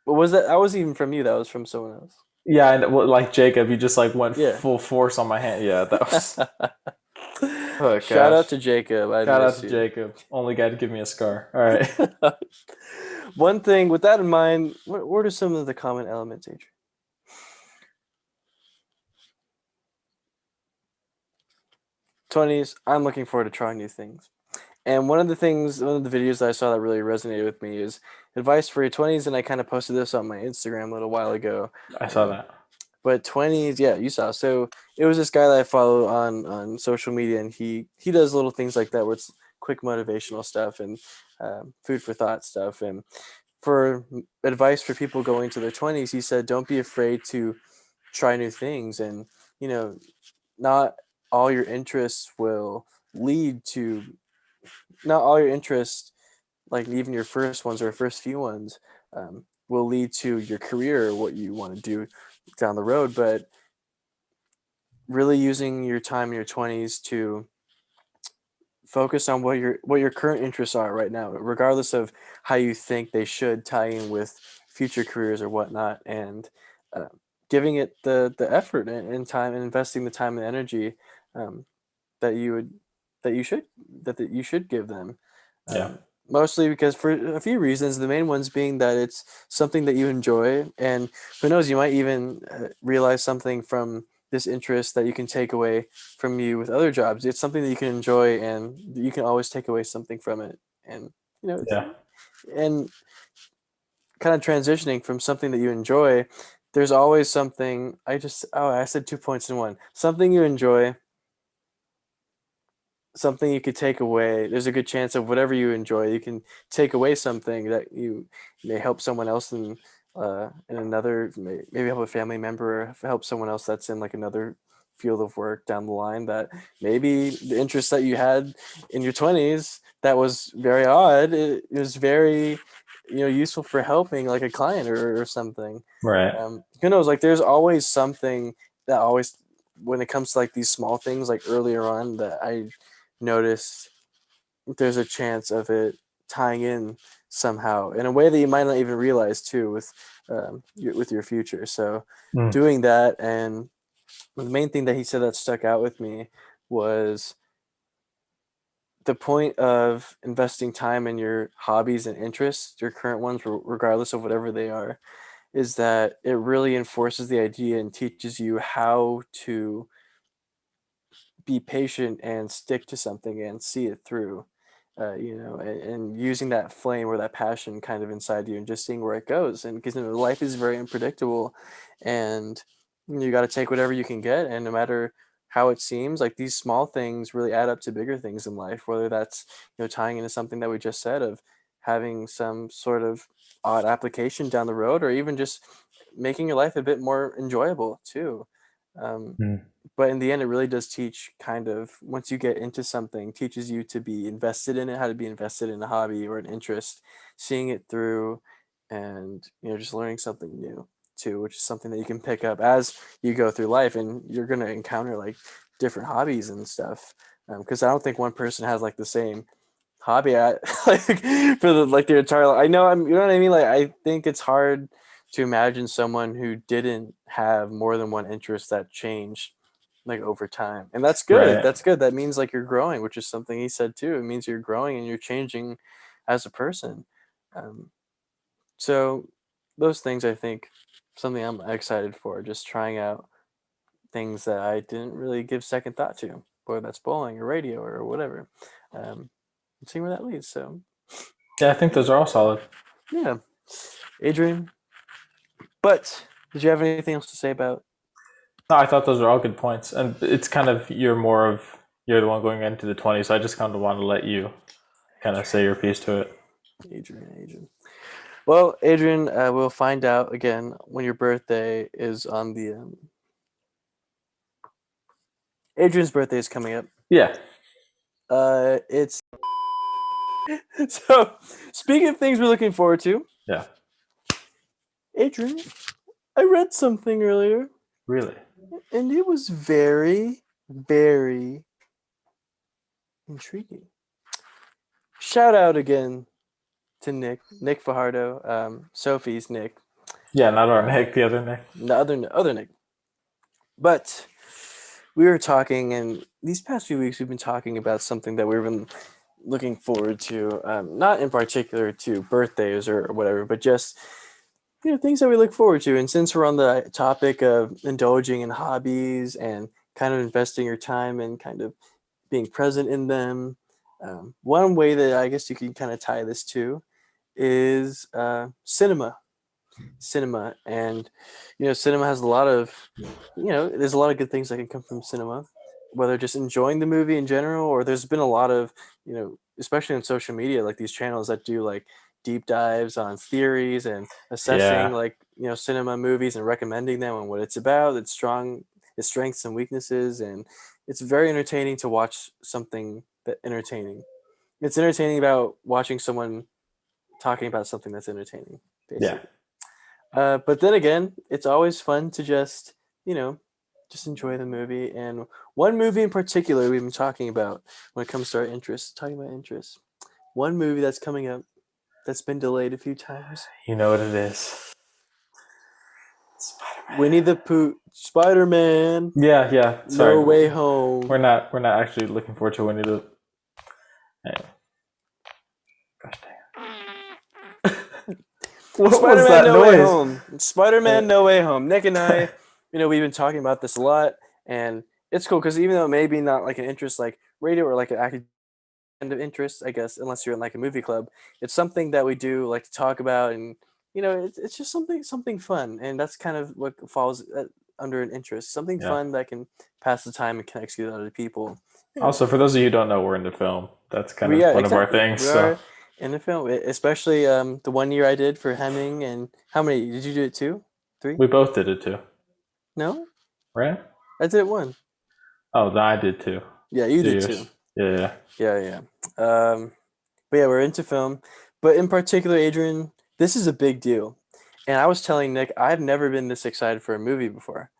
What was that? That wasn't even from you. That was from someone else. Yeah, and like Jacob, he just like went full force on my hand. Yeah, that was. Shout out to Jacob. Shout out to Jacob. Only guy to give me a scar. All right. One thing, with that in mind, what are some of the common elements, Adrian? 20s, I'm looking forward to trying new things. And one of the videos that I saw that really resonated with me is advice for your 20s, and I kind of posted this on my Instagram a little while ago. I saw that. But 20s, yeah, you saw. So it was this guy that I follow on social media, and he does little things like that where it's quick motivational stuff and food for thought stuff. And for advice for people going to their 20s, he said, don't be afraid to try new things. And, not all your interests will lead to not all your interests, like even your first ones or first few ones, will lead to your career or what you want to do down the road. But really using your time in your 20s to focus on what your current interests are right now, regardless of how you think they should tie in with future careers or whatnot, and uh, giving it the effort and time and investing the time and energy um, that you would that you should give them. Yeah. Mostly because for a few reasons, the main ones being that it's something that you enjoy, and who knows, you might even realize something from this interest that you can take away from you with other jobs. It's something that you can enjoy, and you can always take away something from it. And Yeah. and kind of transitioning from something that you enjoy, there's always something. I said 2 points in one. Something you enjoy, something you could take away. There's a good chance of whatever you enjoy, you can take away something that you may help someone else in another, maybe help a family member or help someone else that's in like another field of work down the line, that maybe the interest that you had in your 20s that was very odd, it was very useful for helping like a client or something. Right. Who knows, like there's always something that always, when it comes to like these small things like earlier on, that I noticed there's a chance of it tying in somehow in a way that you might not even realize too with your future. So Mm. doing that, and the main thing that he said that stuck out with me was the point of investing time in your hobbies and interests, your current ones, regardless of whatever they are, is that it really enforces the idea and teaches you how to be patient and stick to something and see it through, and using that flame or that passion kind of inside you and just seeing where it goes. And because life is very unpredictable, and you got to take whatever you can get, and no matter how it seems, like these small things really add up to bigger things in life, whether that's tying into something that we just said of having some sort of odd application down the road, or even just making your life a bit more enjoyable too. um, Mm. but in the end, it really does teach, kind of, once you get into something, teaches you to be invested in it, how to be invested in a hobby or an interest, seeing it through, and just learning something new too, which is something that you can pick up as you go through life, and you're going to encounter like different hobbies and stuff, because I don't think one person has like the same hobby at like for their entire life. I know, you know what I mean, like I think it's hard to imagine someone who didn't have more than one interest that changed like over time. And that's good. Right. That's good. That means like you're growing, which is something he said too. It means you're growing and you're changing as a person. Um, so those things, I think, something I'm excited for, just trying out things that I didn't really give second thought to, whether that's bowling or radio or whatever. And seeing where that leads. So Yeah, I think those are all solid. yeah, Adrian. But did you have anything else to say about No, I thought those were all good points, and it's kind of you're the one going into the 20s, so I just kind of want to let you kind of say your piece to it. Adrian? Well, Adrian, we'll find out again when your birthday is on the. Adrian's birthday is coming up. Yeah. It's so. Speaking of things we're looking forward to, Yeah. Adrian, I read something earlier, Really. and it was very, very intriguing. Shout out again to Nick Fajardo, Sophie's Nick. Yeah, not our Nick, the other Nick. The other Nick. But we were talking, and these past few weeks we've been talking about something that we've been looking forward to, not in particular to birthdays or whatever, but just things that we look forward to. And since we're on the topic of indulging in hobbies and kind of investing your time and kind of being present in them, one way that I guess you can kind of tie this to is cinema. And cinema has a lot of there's a lot of good things that can come from cinema, whether just enjoying the movie in general, or there's been a lot of especially on social media, like these channels that do like deep dives on theories and assessing Yeah. like cinema movies and recommending them and what it's about, its strengths and weaknesses. And it's very entertaining to watch something that entertaining, It's entertaining about watching someone talking about something that's entertaining, basically. But then again, it's always fun to just, just enjoy the movie. And one movie in particular we've been talking about when it comes to our interests, talking about interests. One movie that's coming up that's been delayed a few times. You know what it is. Spider-Man. Winnie the Pooh, Spider-Man. Yeah. Sorry. No Way Home. We're not actually looking forward to Winnie the. Anyway. Gosh dang. What Spider-Man was that No noise? Way Home. Spider-Man No Way Home. Nick and I, we've been talking about this a lot, and it's cool because even though it may be not like an interest like radio or like an academic kind of interest, I guess, unless you're in like a movie club, it's something that we do like to talk about, and it's just something fun, and that's kind of what falls under an interest, something fun that can pass the time and connects you with other people. Also, for those of you who don't know, we're into film. That's kind of one of our things. We are in the film, especially the 1 year I did for Hemming. And how many did you do it? 2, 3? We both did it too. No, right? I did 1. Oh, I did too. Yeah, you did too. Yeah. But yeah, we're into film. But in particular, Adrian, this is a big deal. And I was telling Nick, I've never been this excited for a movie before.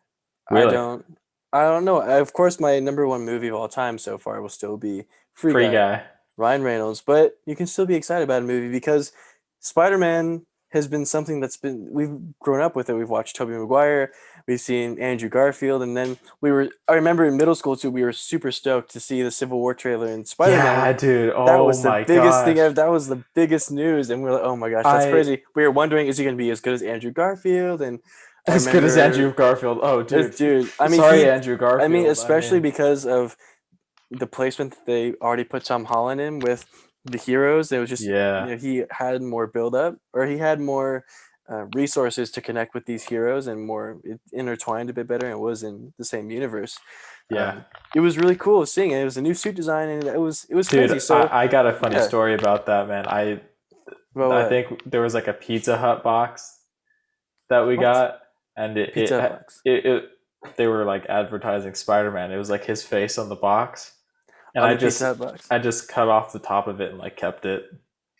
Really? I don't know. Of course, my number 1 movie of all time so far will still be Free Guy. Ryan Reynolds. But you can still be excited about a movie because Spider-Man has been something we've grown up with it. We've watched Tobey Maguire. We've seen Andrew Garfield. And then I remember in middle school too, we were super stoked to see the Civil War trailer in Spider-Man. Yeah, dude. Oh, that was the biggest thing. Gosh. That was the biggest news. And we were like, oh my gosh, that's crazy. We were wondering, is he going to be as good as Andrew Garfield? And as good as Andrew Garfield. Oh, dude. I mean, Andrew Garfield. I mean, especially because of the placement that they already put Tom Holland in with the heroes. It was just he had more build up, or he had more resources to connect with these heroes and more intertwined a bit better, and it was in the same universe. It was really cool seeing it. It was a new suit design, and it was crazy. So I got a funny story about that, man. I think there was like a Pizza Hut box that we got, and they were like advertising Spider-Man. It was like his face on the box, and I just cut off the top of it and like kept it.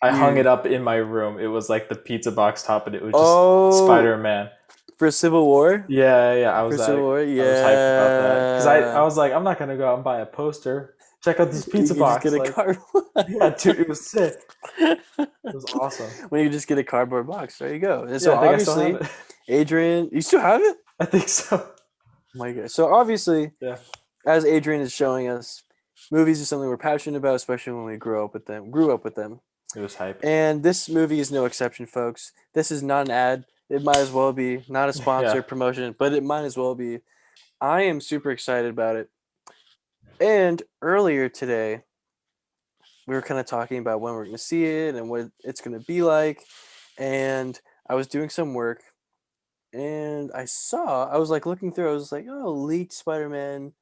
I hung it up in my room. It was like the pizza box top, and it was just Spider-Man for Civil War. Yeah. I was Civil War. Yeah, I was hyped about that because I was like, I'm not gonna go out and buy a poster. Check out this pizza box. Just get a cardboard. Yeah, dude, it was sick. It was awesome. When you just get a cardboard box, there you go. And so obviously, Adrian, you still have it? I think so. Oh my God. So obviously, as Adrian is showing us, movies is something we're passionate about, especially when we grew up with them. It was hype. And this movie is no exception, folks. This is not an ad. It might as well be. Not a sponsored promotion, but it might as well be. I am super excited about it. And earlier today, we were kind of talking about when we're going to see it and what it's going to be like. And I was doing some work, and I was like looking through, I was like, oh, leaked Spider-Man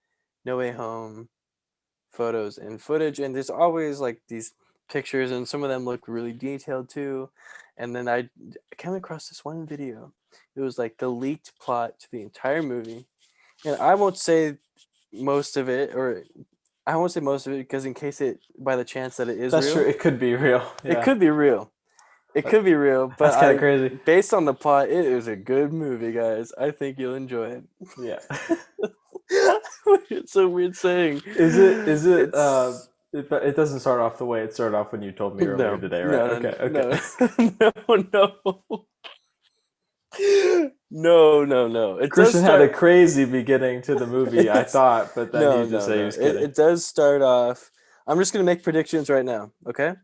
No Way Home photos and footage. And there's always like these pictures, and some of them look really detailed too. And then I came across this one video. It was like the leaked plot to the entire movie. And I won't say most of it, because in case by the chance that it is that's real. True. It could be real. Yeah. It could be real. But that's kind of crazy. Based on the plot, it is a good movie, guys. I think you'll enjoy it. Yeah. It's a weird saying. Is it? It doesn't start off the way it started off when you told me earlier today, right? No. Christian had a crazy beginning to the movie, I thought, but then you just say he was kidding. It does start off. I'm just gonna make predictions right now, okay?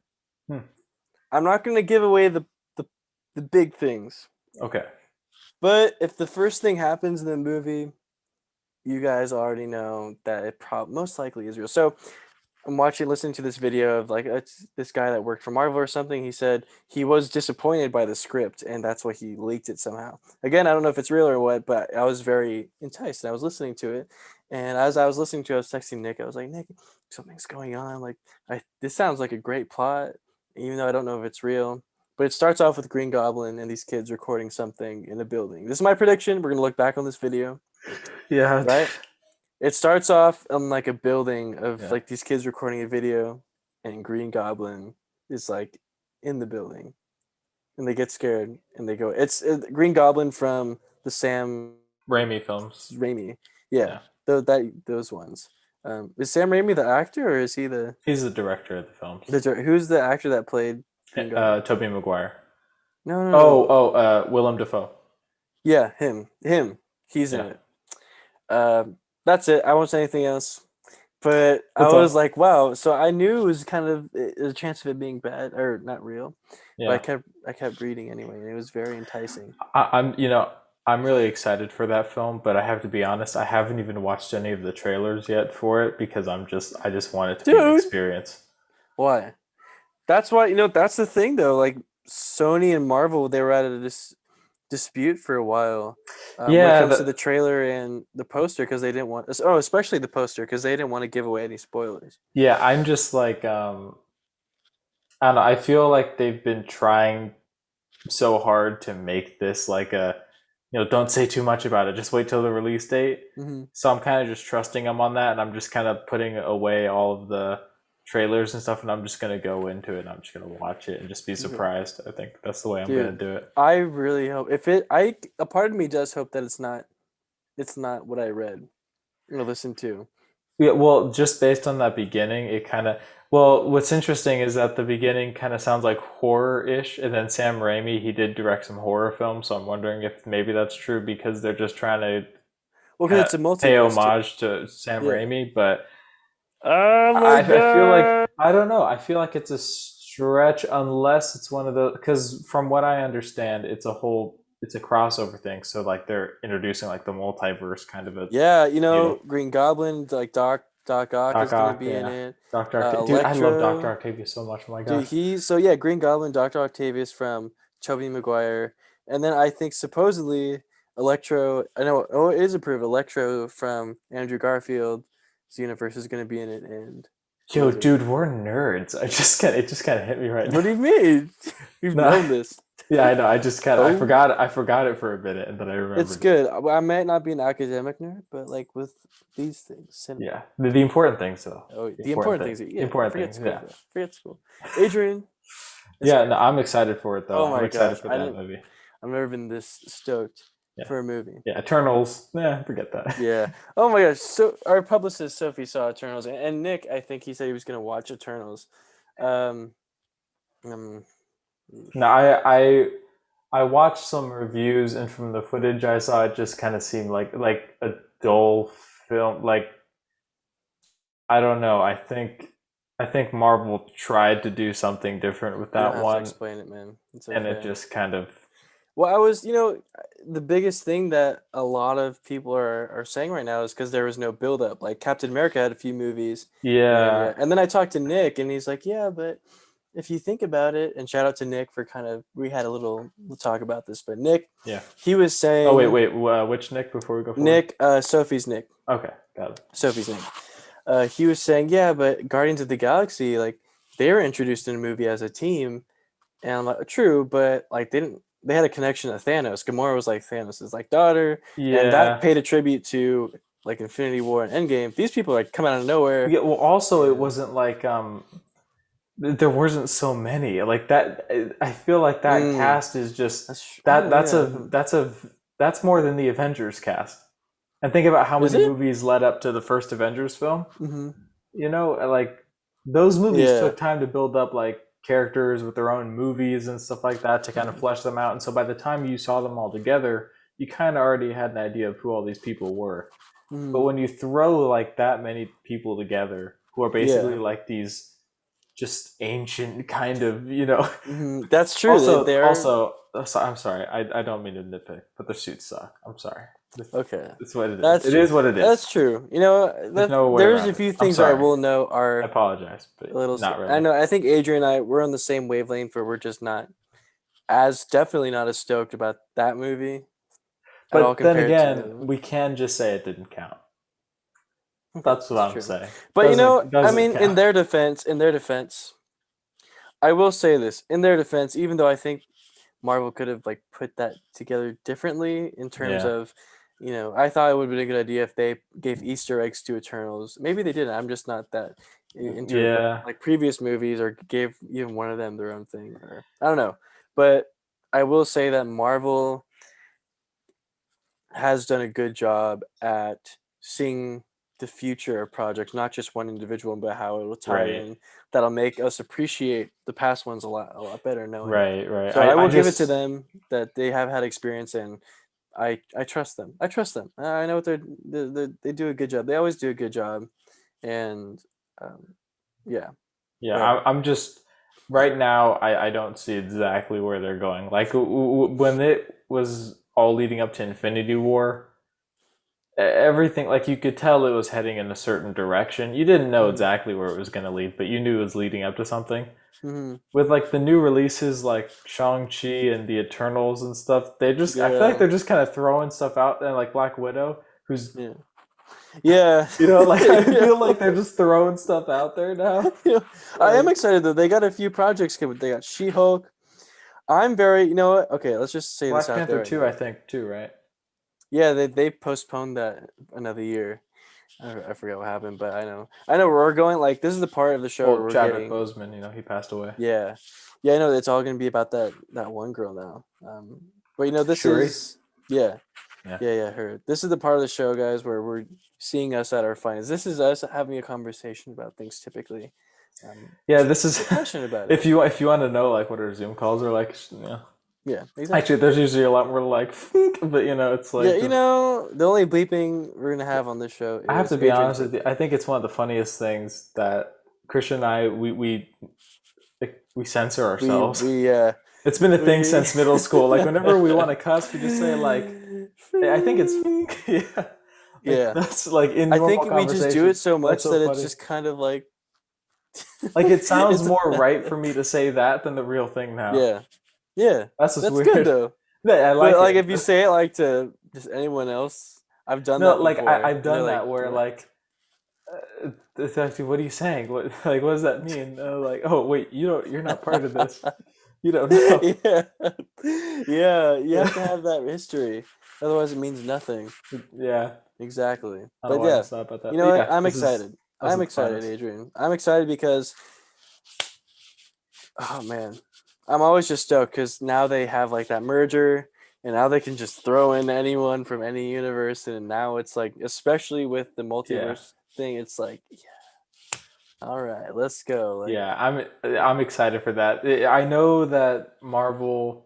I'm not gonna give away the big things. Okay. But if the first thing happens in the movie, you guys already know that it most likely is real. So I'm listening to this video of like this guy that worked for Marvel or something. He said he was disappointed by the script, and that's why he leaked it somehow. Again, I don't know if it's real or what, but I was very enticed, and I was listening to it. And as I was listening to it, I was texting Nick. I was like, Nick, something's going on. Like, this sounds like a great plot, even though I don't know if it's real. But it starts off with Green Goblin and these kids recording something in a building. This is my prediction. We're going to look back on this video. Yeah. Right? It starts off on like a building of like these kids recording a video, and Green Goblin is like in the building, and they get scared and they go. It's Green Goblin from the Sam Raimi films. Raimi. Yeah, those ones. Is Sam Raimi the actor, or is he the? He's the director of the films. Who's the actor that played Green Goblin? Tobey Maguire. No. Willem Dafoe. Yeah, him. He's in it. That's it. I won't say anything else. But I was like, wow. So I knew it was kind of a chance of it being bad or not real. Yeah. But I kept reading anyway, and it was very enticing. I'm really excited for that film, but I have to be honest, I haven't even watched any of the trailers yet for it because I just want it to be an experience. Why? That's why, that's the thing though. Like Sony and Marvel, they were at a dispute for a while. When it comes to the trailer and the poster, because they didn't want. Especially the poster, because they didn't want to give away any spoilers. Yeah, I'm just like, I don't know. I feel like they've been trying so hard to make this like a, don't say too much about it. Just wait till the release date. Mm-hmm. So I'm kind of just trusting them on that, and I'm just kind of putting away all of the trailers and stuff, and I'm just gonna go into it and I'm just gonna watch it and just be surprised. I think that's the way I'm gonna do it. I really hope a part of me does hope that it's not what I read or listened to. Yeah, well, just based on that beginning, it kind of, what's interesting is that the beginning kind of sounds like horror-ish, and then Sam Raimi, he did direct some horror films, so I'm wondering if maybe that's true because they're just trying to it's a multiverse, pay homage to Sam Raimi, but I feel like, I don't know, I feel like it's a stretch unless it's one of those, because from what I understand, it's a crossover thing, so like they're introducing like the multiverse kind of a Green Goblin, like Doc Ock is going to be in it. Dr. Octavius. Dude, I love Dr. Octavius so much. Oh my gosh. Dude, Green Goblin, Dr. Octavius from Tobey Maguire, and then I think supposedly Electro. I know it is approved. Electro from Andrew Garfield's universe is going to be in it, and dude, we're nerds. It just kind of hit me right now. What do you mean? You've known this. Yeah, I know. I just kind of I forgot it for a minute, and then I remembered. It's good. I might not be an academic nerd, but like with these things, yeah, the important things though. Oh, the important things. Yeah, important things. School, yeah, forget school. Adrian. Yeah, no, I'm excited for it though. Oh my I'm excited gosh, for that movie. I've never been this stoked for a movie. Yeah, Eternals. Yeah, forget that. Yeah. Oh my gosh. So our publicist Sophie saw Eternals, and Nick, I think he said he was going to watch Eternals. No, I watched some reviews, and from the footage I saw, it just kind of seemed like a dull film. Like, I don't know. I think Marvel tried to do something different with that one. Explain it, man. It's okay. And it just kind of. Well, I was, the biggest thing that a lot of people are saying right now is because there was no build-up. Like Captain America had a few movies. Yeah. And then I talked to Nick, and he's like, yeah, but if you think about it, and shout out to Nick for we had a little talk about this, but Nick, he was saying. Oh, wait, which Nick before we go forward? Nick, Sophie's Nick. Okay, got it. Sophie's Nick. He was saying, yeah, but Guardians of the Galaxy, like they were introduced in a movie as a team, and I'm like, true, but like they had a connection to Thanos. Gamora was like Thanos' like daughter, and that paid a tribute to like Infinity War and Endgame. These people like come out of nowhere. Yeah, well, also it wasn't like there wasn't so many like that. I feel like that cast is just that's more than the Avengers cast. And think about how many movies led up to the first Avengers film. Mm-hmm. Like those movies took time to build up like characters with their own movies and stuff like that to kind of flesh them out. And so by the time you saw them all together, you kind of already had an idea of who all these people were. Mm. But when you throw like that many people together who are basically like these just ancient kind of, Mm-hmm. That's true. Also, I'm sorry, I don't mean to nitpick, but the suits suck. I'm sorry. Okay. That's what it is. It is what it is. That's true. There's a few things I will know are. I apologize, but not really. I know. I think Adrian and I we're on the same wavelength, where we're just definitely not as stoked about that movie. But then again, we can just say it didn't count. That's what I'm saying. But in their defense, I will say this. In their defense, even though I think Marvel could have like put that together differently in terms of I thought it would have been a good idea if they gave Easter eggs to Eternals. Maybe they didn't. I'm just not that into it. But Yeah, like previous movies, or gave even one of them their own thing, or I don't know. But I will say that Marvel has done a good job at seeing the future of projects, not just one individual, but how it will tie right, in. That'll make us appreciate the past ones a lot better knowing. right. So I I will give it to just them that they have had experience, and I trust them. I trust them. I know what they do a good job. They always do a good job, and um, yeah. yeah, But I'm just right now. I don't see exactly where they're going. Like when it was all leading up to Infinity War, everything like you could tell it was heading in a certain direction. You didn't know mhm, exactly where it was going to lead, but you knew it was leading up to something. mhm, With like the new releases like Shang-Chi and the Eternals and stuff, I feel like yeah, they're just kind of throwing stuff out there, like Black Widow, who's yeah, yeah, like I yeah. feel like they're just throwing stuff out there now. Yeah. I am Like excited though. They got a few projects coming. They got She-Hulk. I'm very, you know what? Okay, let's just say this Black out there Panther right 2, I now. think, too, right? Yeah, they postponed that another year. I forget what happened, but I know where we're going. Like this is the part of the show where Well, we're Chadwick getting. Boseman, he passed away. Yeah, yeah. I know it's all gonna be about that one girl now. But this Shuri? is yeah, Yeah. yeah. Her. This is the part of the show, guys, where we're seeing us at our finest. This is us having a conversation about things typically. Yeah, this is We're passionate about it. if you want to know like what our Zoom calls are like, yeah. Yeah, exactly. Actually, there's usually a lot more like, but it's Yeah, like just. the only bleeping we're gonna have on this show I have is to be Adrian's honest with you. bleeping. I think it's one of the funniest things that Christian and I we censor We ourselves. we It's been a thing we since middle school. Like whenever we want to cuss, we just say like, I think it's yeah, like yeah. that's like in I think normal we just do it conversation. so That's much so that it's funny. just kind of like Like it sounds it's more right for me to say that than the real thing now. yeah. Yeah. That's just That's good weird. though. Yeah, I But like like it. if you say it like to just anyone else, I've done No, that like before I've and they're done like, that where "What?" like it's actually what are you saying? What like what does that mean? Like oh wait, you're not part of this. You don't know. Yeah. Yeah, you have to Yeah. have that history. Otherwise it means nothing. Yeah. Exactly. I don't But know why I yeah, just thought about you that. know But what? yeah, I'm this is excited. us I'm at the excited, finest. Adrian. I'm excited because, oh man, I'm always just stoked because now they have like that merger, and now they can just throw in anyone from any universe, and now it's like, especially with the Yeah. multiverse thing, it's like, yeah, all right, let's go. Like, Yeah, I'm excited for that. I know that Marvel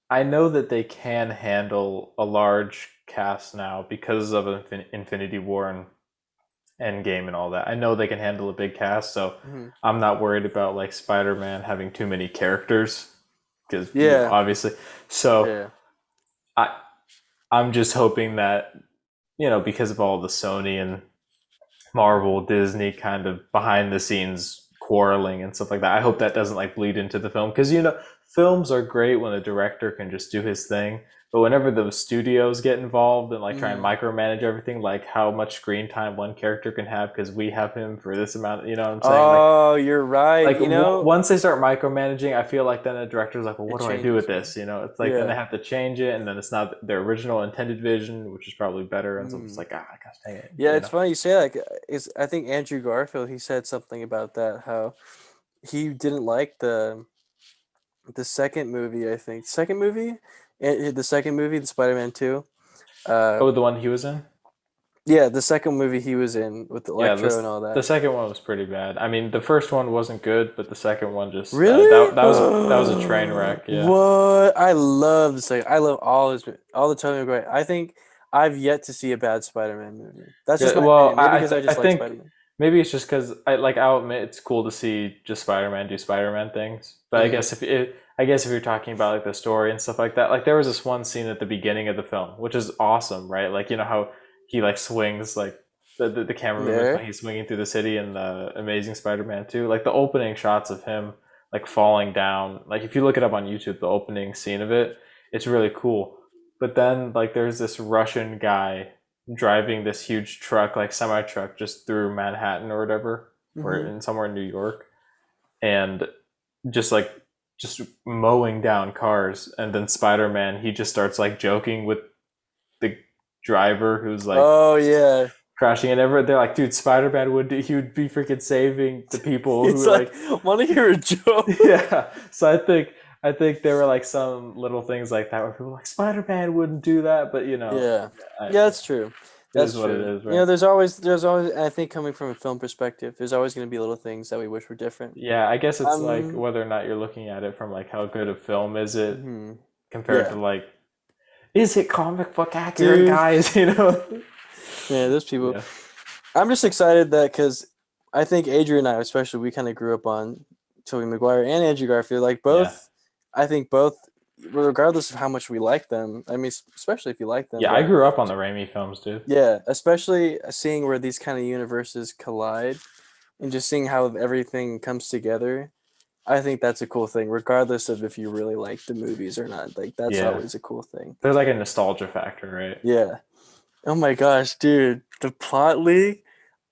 I know that they can handle a large cast now because of Infinity War and Endgame and all that. I know they can handle a big cast, so mhm. I'm not worried about like Spider-Man having too many characters because Yeah, obviously. So yeah, I I'm just hoping that because of all the Sony and Marvel, Disney kind of behind the scenes quarreling and stuff like that. I hope that doesn't like bleed into the film because films are great when a director can just do his thing, but whenever the studios get involved and like try and mhm. micromanage everything, like how much screen time one character can have because we have him for this amount, you know what I'm saying? Oh, you're right. Like once they start micromanaging, I feel like then the director's like, well, It what do I do with changes. this? It's like then they Yeah. have to change it, and then it's not their original intended vision, which is probably better. And so it's Mm. like, gosh dang it, Yeah, it's funny you say that. Is I think Andrew Garfield he said something about that how he didn't like the second movie. I think second movie, the second movie, the Spider-Man 2. Uh, Oh, the one he was in. yeah, the second movie he was in with Yeah, Electro and this all the that. second one was pretty bad. I mean, the first one wasn't good, but the second one just Really? that was a train wreck. Yeah, What? I love the second. I love all the Tobey Maguire. I think I've yet to see a bad Spider-Man movie. That's just yeah. my Well, opinion. Maybe because I I just like think Spider-Man. maybe it's just because I'll admit it's cool to see just Spider-Man do Spider-Man things. But Hmm. I guess if you're talking about like the story and stuff like that, like there was this one scene at the beginning of the film, which is awesome, right? Like how he like swings like the camera movements when There. he's swinging through the city in the Amazing Spider-Man 2. Like the opening shots of him like falling down. Like if you look it up on YouTube, the opening scene of it, it's really cool. But then like there's this Russian guy driving this huge truck, like semi truck, just through Manhattan or whatever, or Hmm. in somewhere in New York, and just like just mowing down cars. And then Spider Man, he just starts like joking with the driver who's like, oh yeah, crashing and ever. They're like, dude, Spider-Man he would be freaking saving the people it's who like, want to hear a joke? yeah. So I think there were like some little things like that where people were like Spider-Man wouldn't do that, but you know, Yeah, I, yeah, that's true. it That's is what it true. is, You know, right? there's always. I think coming from a film perspective, there's always going to be little things that we wish were different. Yeah, I guess it's like Um, whether or not you're looking at it from like how good a film is it mhm. compared to Yeah, like is it comic book accurate, dude. guys? You know? Yeah, those people. Yeah. I'm just excited that because I think Adrian and I, especially, we kind of grew up on Tobey Maguire and Andrew Garfield. Like Yeah. both, I think both, regardless of how much we like them. I mean, especially if you like them. Yeah, I But grew up on the Raimi films, dude. yeah, especially seeing where these kind of universes collide and just seeing how everything comes together. I think that's a cool thing, regardless of if you really like the movies or not. Like that's Yeah. always a cool thing. There's like a nostalgia factor, right? Yeah. Oh my gosh, dude, the plot leak.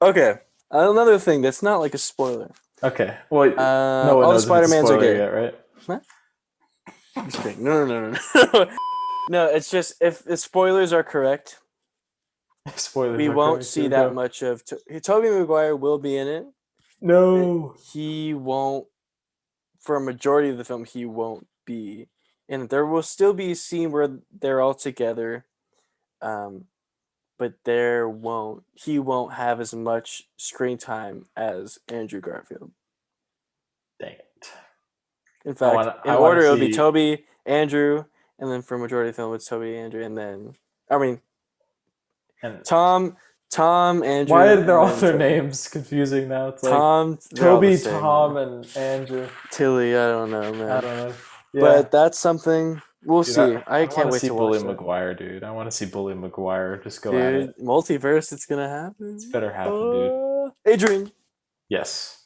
Okay, another thing that's not like a spoiler. Okay. Well, no one All the knows if it's a Spider-Mans are spoiler gay. yet, right? What? Just kidding. No. No, it's just if the spoilers are correct, Spoilers we are won't correct. see Here we that go. much of. Tobey Maguire will be in it. No. He won't. For a majority of the film, he won't be in it. There will still be a scene where they're all together, but he won't have as much screen time as Andrew Garfield. Dang it. In fact, in I want order, to it would be see. Toby, Andrew, and then for majority of the film, it's Toby, Andrew, and then And Tom, Andrew, why are and all then their Toby. names confusing now? It's like Tom, they're all the Toby, same. Tom, Man. and Andrew. Tilly, I don't know, man. I don't know. Yeah. But that's something we'll Dude, see. I I want can't to wait see to Bully watch that. Maguire, dude. I want to see Bully Maguire just go at Dude, it. multiverse, it's gonna happen. It's better happen, dude. Adrian, Yes.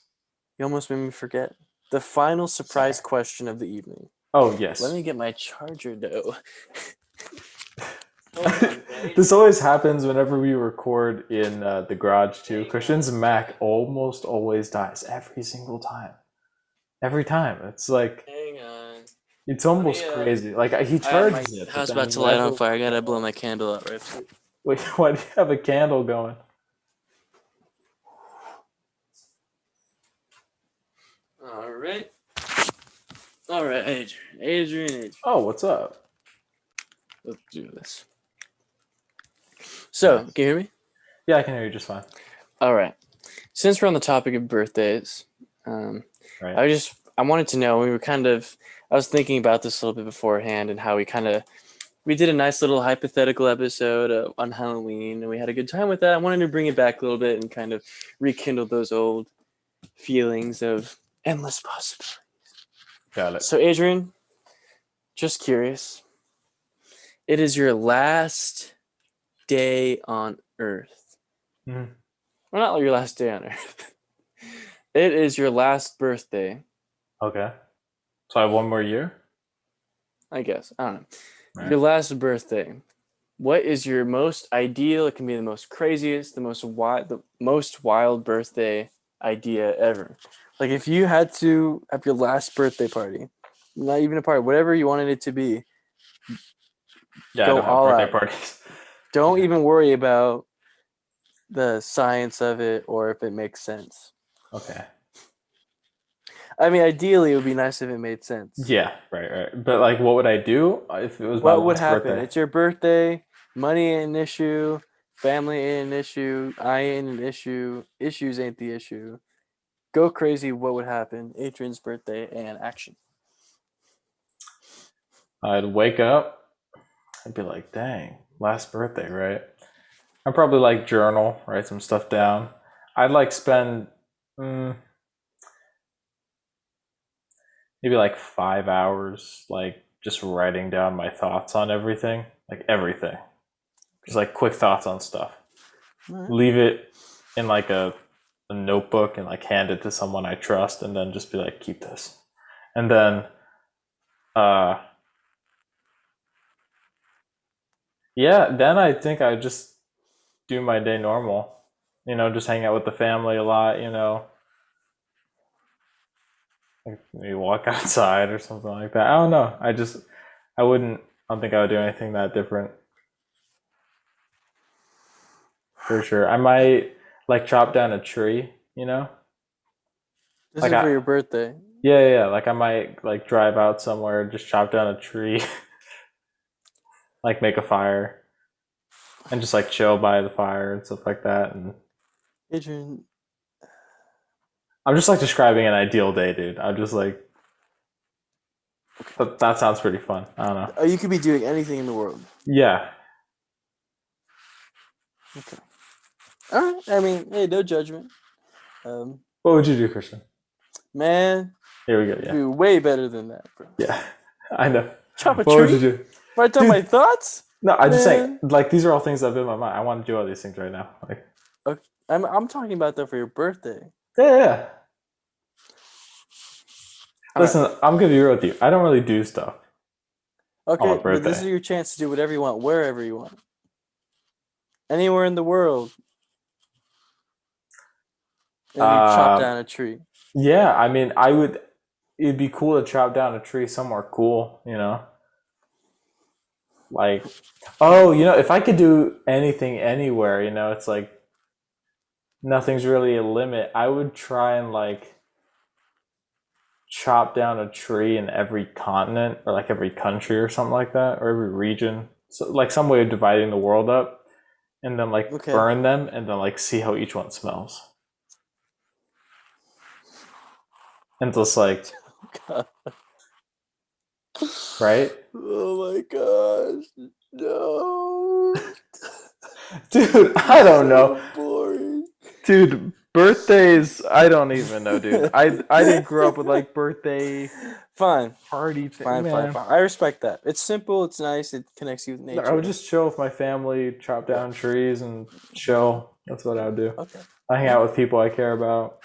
you almost made me forget the final surprise Sorry. question of the evening. Oh, yes. Let me get my charger, though. This always happens whenever we record in the garage, too. Christian's Mac almost always dies every single time. Every time. It's like, Hang on. it's almost crazy. Like, he charges it. House about to light on fire. I gotta blow my candle out right quick. Wait, why do you have a candle going? All right, Adrian. Oh, what's up? Let's do this. So, can you hear me? Yeah, I can hear you just fine. All right. Since we're on the topic of birthdays, Right. I wanted to know, I was thinking about this a little bit beforehand and how we did a nice little hypothetical episode on Halloween and we had a good time with that. I wanted to bring it back a little bit and kind of rekindle those old feelings of endless possibilities. Got it. So, Adrian, just curious. It is your last day on Earth. Mhm. Well, not your last day on Earth. It is your last birthday. Okay. So I have one more year? I guess. I don't know. Right. Your last birthday. What is your most ideal? It can be the most craziest, the most wild birthday idea ever. Like if you had to have your last birthday party, not even a party, whatever you wanted it to be. Yeah, Go I don't have all birthday out. parties. Don't even worry about the science of it or if it makes sense. Okay. I mean, ideally, it would be nice if it made sense. Yeah, right. But like, what would I do if it was my What would last happen? birthday? It's your birthday. Money ain't an issue. Family ain't an issue. I ain't an issue. Issues ain't the issue. Go crazy. What would happen? Adrian's birthday and action. I'd wake up. I'd be like, dang, last birthday, right? I'd probably like journal, write some stuff down. I'd like spend maybe like 5 hours, like just writing down my thoughts on everything, like everything. Just like quick thoughts on stuff. Right. Leave it in like a notebook and like hand it to someone I trust, and then just be like, keep this. And then, yeah, then I think I just do my day normal. You know, just hang out with the family a lot. You know, like maybe walk outside or something like that. I don't know. I don't think I would do anything that different. for sure. I might like chop down a tree, you know? This Like is for your birthday. yeah. Like I might like drive out somewhere, just chop down a tree, like make a fire, and just like chill by the fire and stuff like that. And Adrian, I'm just like describing an ideal day, dude. I'm just like, that sounds pretty fun. I don't know. you could be doing anything in the world. Yeah. Okay. All right. I mean, hey, no judgment. What would you do, Christian? Man, Here we go. you'd Yeah. be way better than that, bro. Yeah. I know. Chop a What tree? would you do? Write down Dude. my thoughts? No, I'm just saying, Man. like, these are all things that have been in my mind. I want to do all these things right now. Like, Okay. I'm talking about that for your birthday. yeah. All Listen, right. I'm gonna be real with you. I don't really do stuff. Okay, my but this birthday. is your chance to do whatever you want, wherever you want. Anywhere in the world. And you chop down a tree. Yeah, I mean, it'd be cool to chop down a tree somewhere cool, you know? Like, oh, if I could do anything anywhere, it's like nothing's really a limit. I would try and like chop down a tree in every continent or like every country or something like that, or every region. So like some way of dividing the world up and then like burn them and then like see how each one smells. And just like, right? Oh my gosh. No. Dude, I don't know. Boring. Dude, birthdays, I don't even know, dude. I didn't grow up with like birthday Fine. party. Fine. I respect that. It's simple, it's nice, it connects you with nature. I would just chill with my family, chop down trees and chill. That's what I would do. Okay. I hang out with people I care about.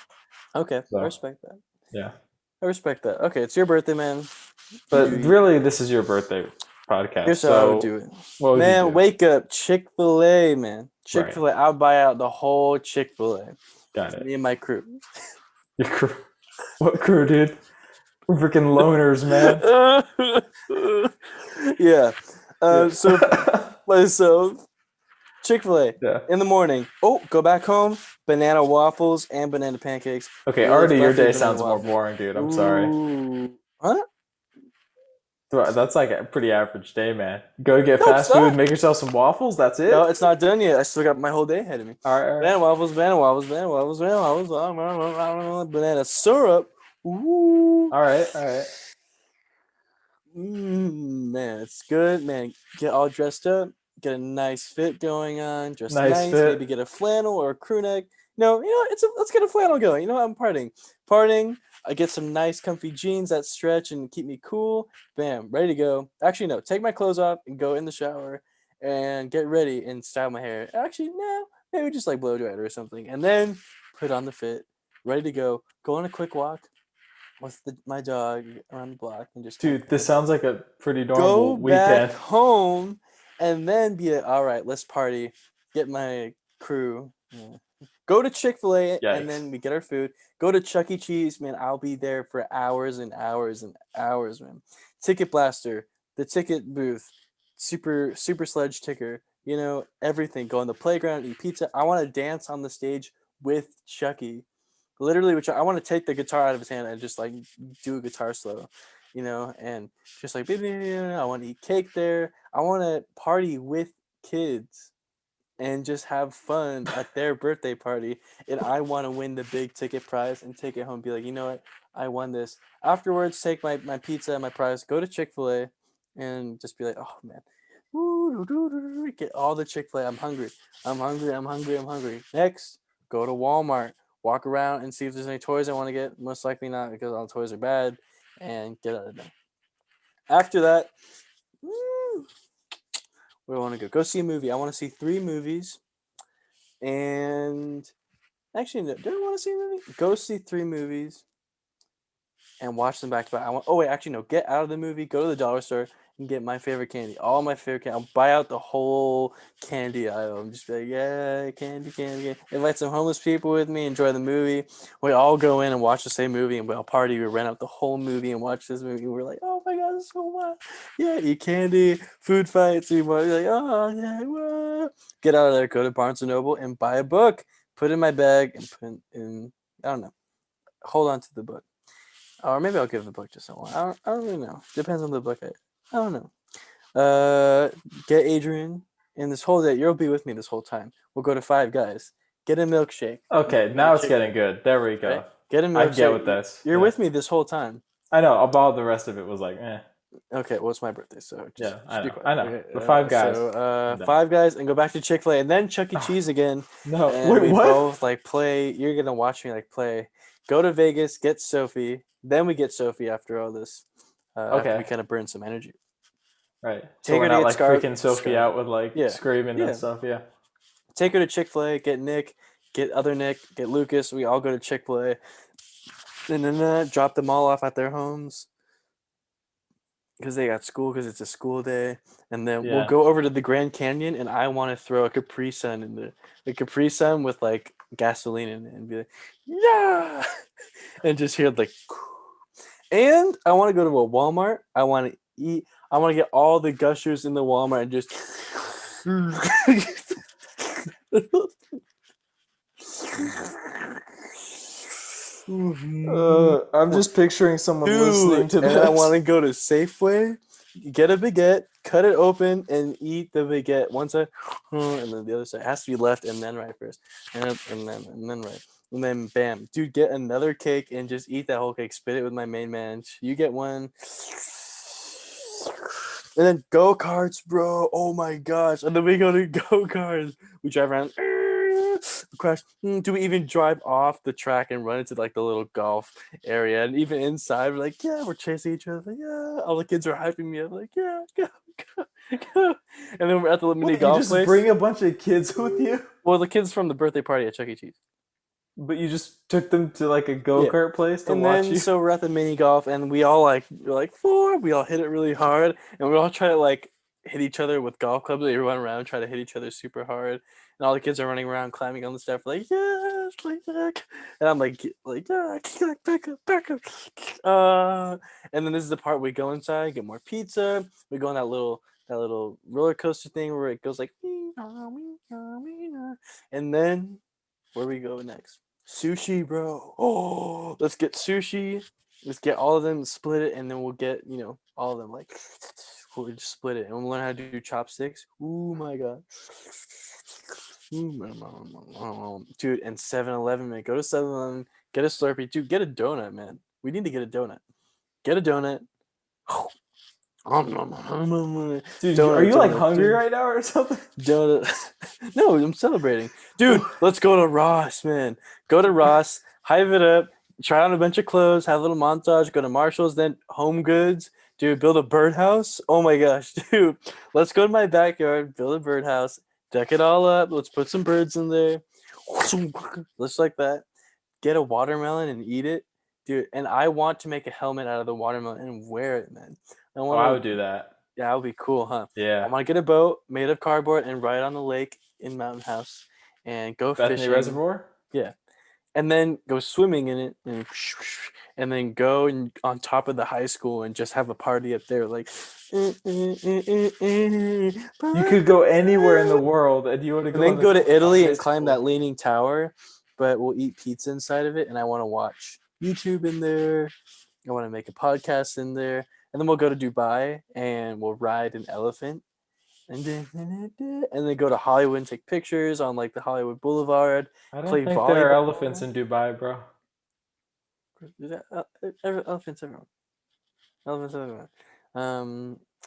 Okay, So, I respect that. Yeah. I respect that. Okay, it's your birthday, man. But really, this is your birthday podcast. Here's how I would do it. What would you do? Wake up. Chick-fil-A, man. Chick-fil-A. Right. I'll buy out the whole Chick-fil-A. Got it. Me and my crew. Your crew? What crew, dude? We're freaking loners, man. Yeah. So Chick-fil-A in the morning. Oh, go back home. Banana waffles and banana pancakes. Okay, already your day sounds more boring, dude. I'm sorry. Huh? That's like a pretty average day, man. Go get fast food, make yourself some waffles. That's it. No, it's not done yet. I still got my whole day ahead of me. All right. Banana waffles, banana syrup. Ooh. All right. Man, it's good, man. Get all dressed up, get a nice fit going on, dress nice fit. Maybe get a flannel or a crew neck. Let's get a flannel going. I'm partying. I get some nice comfy jeans that stretch and keep me cool. Bam, ready to go. Actually, no, take my clothes off and go in the shower and get ready and style my hair. Actually, no, maybe just like blow dry it or something. And then put on the fit, ready to go. Go on a quick walk with my dog around the block and just. Dude, this sounds like a pretty normal weekend. Go back home and then be like, all right, let's party. Get my crew. Yeah. Go to Chick-fil-A and then we get our food. Go to Chuck E. Cheese, man. I'll be there for hours and hours and hours, man. Ticket Blaster, the ticket booth, super sledge ticker, everything. Go on the playground, eat pizza. I want to dance on the stage with Chucky. Literally, which I want to take the guitar out of his hand and just like do a guitar solo, and just like, I want to eat cake there. I want to party with kids and just have fun at their birthday party. And I want to win the big ticket prize and take it home and be like, you know what? I won this. Afterwards, take my pizza and my prize, go to Chick-fil-A and just be like, oh, man. Get all the Chick-fil-A. I'm hungry. Next, go to Walmart. Walk around and see if there's any toys I want to get. Most likely not because all the toys are bad. And get out of there. After that, where do I want to go? Go see a movie. I want to see 3 movies. And actually, no, do I want to see a movie? Go see 3 movies and watch them back to back. Get out of the movie, go to the dollar store, and get my favorite candy. All my favorite candy. I'll buy out the whole candy aisle. I'm just be like, yeah, candy. Invite some homeless people with me, enjoy the movie. We all go in and watch the same movie, and we all party. We rent out the whole movie and watch this movie. We're like, oh my god, this is so much. Yeah, eat candy, food fights. We want like, oh yeah, whoa. Get out of there, go to Barnes and Noble and buy a book. Put it in my bag and put in. I don't know. Hold on to the book. Or maybe I'll give the book to someone. I don't really know. Depends on the book. I don't know. Get Adrian. And this whole day, you'll be with me this whole time. We'll go to Five Guys. Get a milkshake. Okay, now it's getting good. There we go. Right? Get a milkshake. I get with this. You're with me this whole time. I know. About the rest of it was like, eh. Okay, well, it's my birthday, so just I be know. quiet. I know. Okay, The Five Guys. So, Five Guys, and go back to Chick-fil-A, and then Chuck E. Cheese again. No, and wait, we what? both like play. You're gonna watch me like play. Go to Vegas, get Sophie. Then we get Sophie after all this. After we kind of burn some energy. Right. So we're not like freaking Sophie out with like screaming and stuff. Yeah. Take her to Chick-fil-A. Get Nick. Get other Nick. Get Lucas. We all go to Chick-fil-A. And then drop them all off at their homes. Because they got school, because it's a school day. And then we'll go over to the Grand Canyon, and I want to throw a Capri Sun in there. A Capri Sun with, like, gasoline in it. And be like, yeah! And just hear, like... And I want to go to a Walmart. I want to eat. I want to get all the Gushers in the Walmart and just... I'm just picturing someone listening to this. And I want to go to Safeway, get a baguette, cut it open, and eat the baguette one side, and then the other side. It has to be left and then right first, and then right, and then bam, dude, get another cake and just eat that whole cake. Spit it with my main man. You get one. And then go-karts, bro. Oh my gosh. And then we go to go-karts. We drive around. Crash. Do we even drive off the track and run into like the little golf area? And even inside, we're like, yeah, we're chasing each other. Like, yeah. All the kids are hyping me up. Like, yeah, go. And then we're at the mini golf place. You just bring a bunch of kids with you? Well, the kids from the birthday party at Chuck E. Cheese. But you just took them to like a go-kart place to watch you? So we're at the mini golf, and we all we're like four. We all hit it really hard, and we all try to like hit each other with golf clubs. We run around, try to hit each other super hard, and all the kids are running around, climbing on the stuff, like yes, like that. And I'm like yeah, back up. And then this is the part we go inside, get more pizza. We go on that little roller coaster thing where it goes like, and then where we go next? Sushi, bro. Oh, let's get sushi. Let's get all of them, split it, and then we'll get, all of them. Like, we'll just split it. And we'll learn how to do chopsticks. Oh, my God. Dude, and 7-Eleven, man. Go to 7-Eleven, get a Slurpee. Dude, get a donut, man. We need to get a donut. Get a donut. Dude, are you like hungry right now or something? No, I'm celebrating. Dude, let's go to Ross, man. Go to Ross, hype it up, try on a bunch of clothes, have a little montage, go to Marshall's, then Home Goods. Dude, build a birdhouse. Oh my gosh, dude. Let's go to my backyard, build a birdhouse, deck it all up. Let's put some birds in there. Just like that. Get a watermelon and eat it. Dude, and I want to make a helmet out of the watermelon and wear it, man. I would do that. Yeah, that would be cool, huh? Yeah. I want to get a boat made of cardboard and ride on the lake in Mountain House and go Bethany fishing. Reservoir? Yeah. And then go swimming in it and then go on top of the high school and just have a party up there. Like, you could go anywhere in the world and you want to go. And then go to Italy and climb that leaning tower, but we'll eat pizza inside of it. And I want to watch YouTube in there. I want to make a podcast in there. And then we'll go to Dubai and we'll ride an elephant. And then go to Hollywood and take pictures on like the Hollywood Boulevard. I don't think there are elephants in Dubai, bro. Elephants everywhere. Elephants everywhere.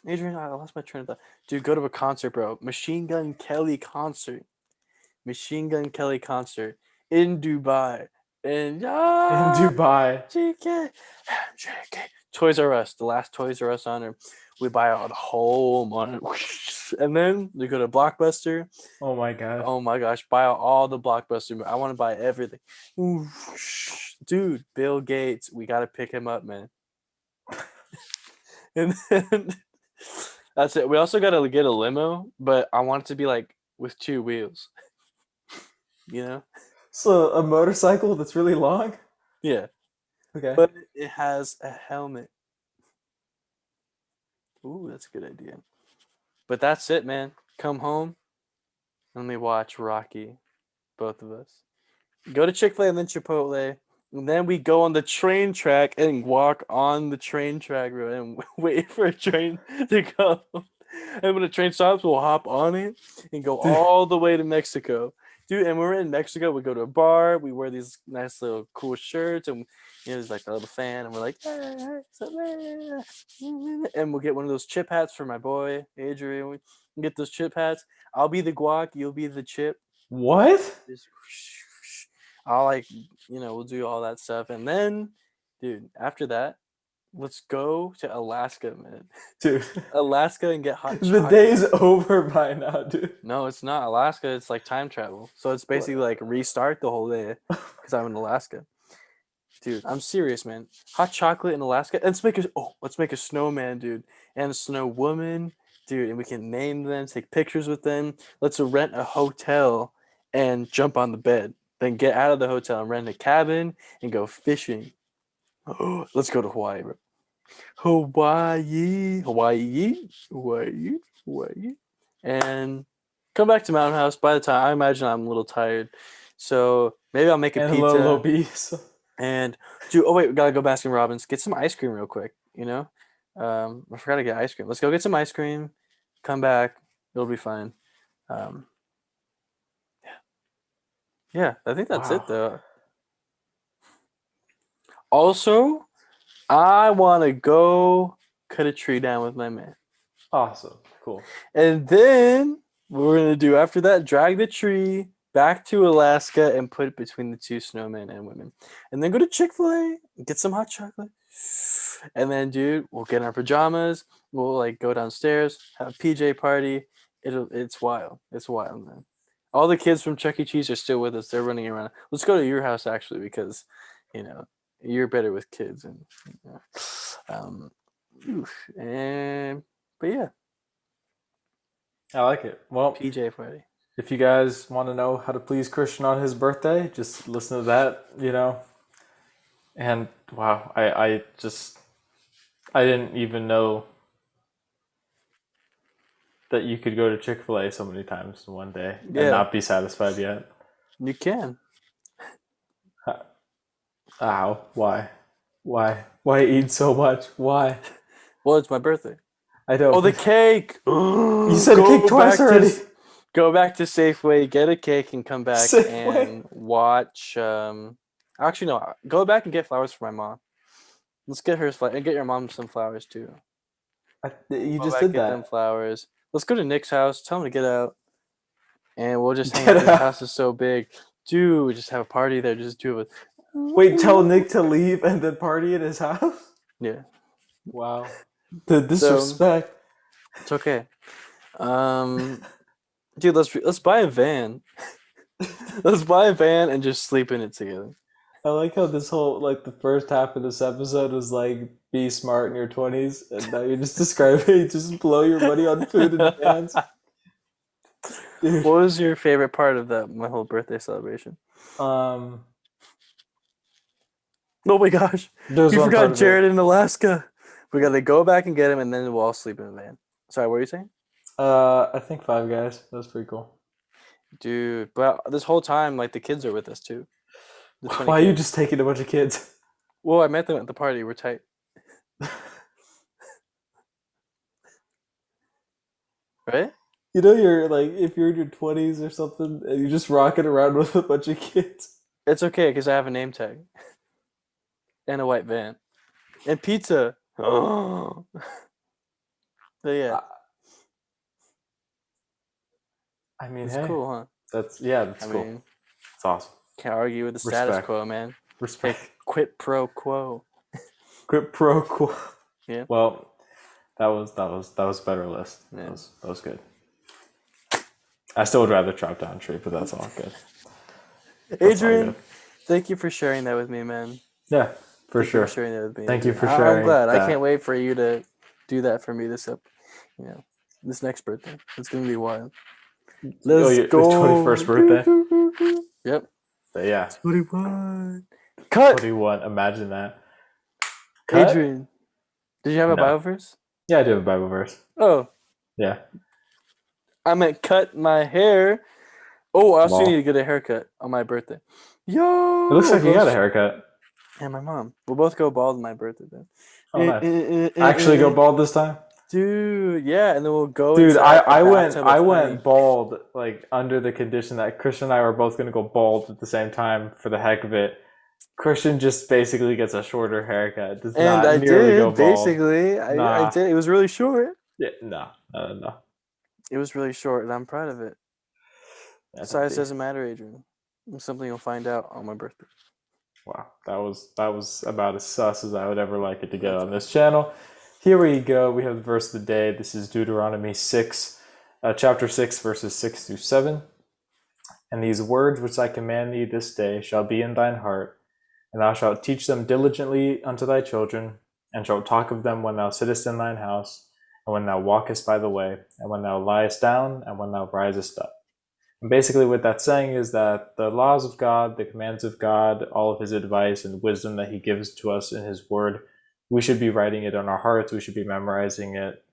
Adrian, I lost my train of thought. Dude, go to a concert, bro. Machine Gun Kelly concert in Dubai. In Dubai. GK. Toys R Us, the last Toys R Us honor. We buy out a whole month. And then we go to Blockbuster. Oh my god. Oh my gosh. Buy out all the Blockbuster. I want to buy everything. Dude, Bill Gates. We got to pick him up, man. And then That's it. We also gotta get a limo, but I want it to be like with 2 wheels. You know? So a motorcycle that's really long? Yeah. Okay. But it has a helmet. Ooh, that's a good idea. But that's it, man. Come home and we watch Rocky. Both of us. Go to Chick-fil-A and then Chipotle. And then we go on the train track and walk on the train track road and wait for a train to go. And when the train stops, we'll hop on it and go all the way to Mexico. Dude, and when we're in Mexico, we go to a bar, we wear these nice little cool shirts, and there's like a little fan, and we're like, hey, and we'll get one of those chip hats for my boy, Adrian. We get those chip hats. I'll be the guac, you'll be the chip. What? Just I'll we'll do all that stuff. And then, dude, after that, let's go to Alaska, man. Dude. Alaska and get hot chocolate. The day's over by now, dude. No, it's not. Alaska, it's like time travel. So it's basically like restart the whole day because I'm in Alaska. Dude, I'm serious, man. Hot chocolate in Alaska. Let's make a snowman, dude. And a snow woman, dude. And we can name them, take pictures with them. Let's rent a hotel and jump on the bed. Then get out of the hotel and rent a cabin and go fishing. Let's go to Hawaii, bro. Hawaii. And come back to Mountain House. By the time, I imagine I'm a little tired. So maybe I'll make a pizza. A little obese. And we gotta go Baskin Robbins. Get some ice cream real quick, I forgot to get ice cream. Let's go get some ice cream. Come back. It'll be fine. Yeah, I think that's it, though. Also, I want to go cut a tree down with my man. Awesome. Cool. And then what we're going to do after that, drag the tree back to Alaska and put it between the 2 snowmen and women. And then go to Chick-fil-A, get some hot chocolate. And then, dude, we'll get in our pajamas. We'll, go downstairs, have a PJ party. It's wild. It's wild, man. All the kids from Chuck E. Cheese are still with us. They're running around. Let's go to your house, actually, because, you're better with kids. But yeah. I like it. Well, PJ party. If you guys want to know how to please Christian on his birthday, just listen to that, And wow, I didn't even know that you could go to Chick-fil-A so many times in one day and not be satisfied yet. You can. Ow. Why? Why eat so much? Why? Well, it's my birthday. I don't. Oh, the cake! You said cake twice already. Go back to Safeway, get a cake, and come back and watch. Actually, no. Go back and get flowers for my mom. Let's get her and get your mom some flowers too. You just did that. Get them flowers. Let's go to Nick's house. Tell him to get out, and we'll just hang out. His house is so big, dude. We just have a party there. Just do it. Wait, tell Nick to leave and then party at his house? Yeah. Wow. The disrespect. It's okay. Dude, let's buy a van. Let's buy a van and just sleep in it together. I like how this whole the first half of this episode was be smart in your 20s, and now you're just describing just blow your money on food and vans. What was your favorite part of my whole birthday celebration? Oh my gosh. You forgot Jared in Alaska. We gotta go back and get him, and then we'll all sleep in the van. Sorry, what were you saying? I think 5 guys. That was pretty cool. Dude, but this whole time, the kids are with us too. Why are you just taking a bunch of kids? Well, I met them at the party. We're tight. Right? You're if you're in your 20s or something, and you're just rocking around with a bunch of kids. It's okay, because I have a name tag. And a white van. And pizza. Oh. So yeah. I mean, it's cool, huh? That's cool. It's awesome. Can't argue with the status quo, man. Respect. Quid pro quo. Quid pro quo. Yeah. Well, that was a better list. Yeah. That was good. I still would rather chop down a tree, but that's all good. Adrian, thank you for sharing that with me, man. Yeah, for sure. For sharing that with me. Thank you for sharing. I'm glad. I can't wait for you to do that for me this next birthday. It's gonna be wild. Your 21st birthday. Yep. But yeah. 21. Cut. 21. Imagine that. Cut? Adrian, did you have a Bible verse? Yeah, I do have a Bible verse. Oh. Yeah. I meant cut my hair. Oh, I also need to get a haircut on my birthday. Yo. It looks like you got a haircut. And my mom. We'll both go bald on my birthday then. Oh, nice. Actually go bald this time? Dude, yeah, and then we'll go. Dude, I went bald like under the condition that Christian and I were both gonna go bald at the same time for the heck of it. Christian just basically gets a shorter haircut. Does and not I nearly did go bald. basically. I did. It was really short. Yeah, no. It was really short, and I'm proud of it. Size doesn't matter, Adrian. It's something you'll find out on my birthday. Wow, that was about as sus as I would ever like it to get on this channel. Here we go. We have the verse of the day. This is Deuteronomy 6, chapter 6, verses 6 through 7. And these words which I command thee this day shall be in thine heart, and thou shalt teach them diligently unto thy children, and shalt talk of them when thou sittest in thine house, and when thou walkest by the way, and when thou liest down, and when thou risest up. And basically what that's saying is that the laws of God, the commands of God, all of his advice and wisdom that he gives to us in his word, we should be writing it on our hearts. We should be memorizing it,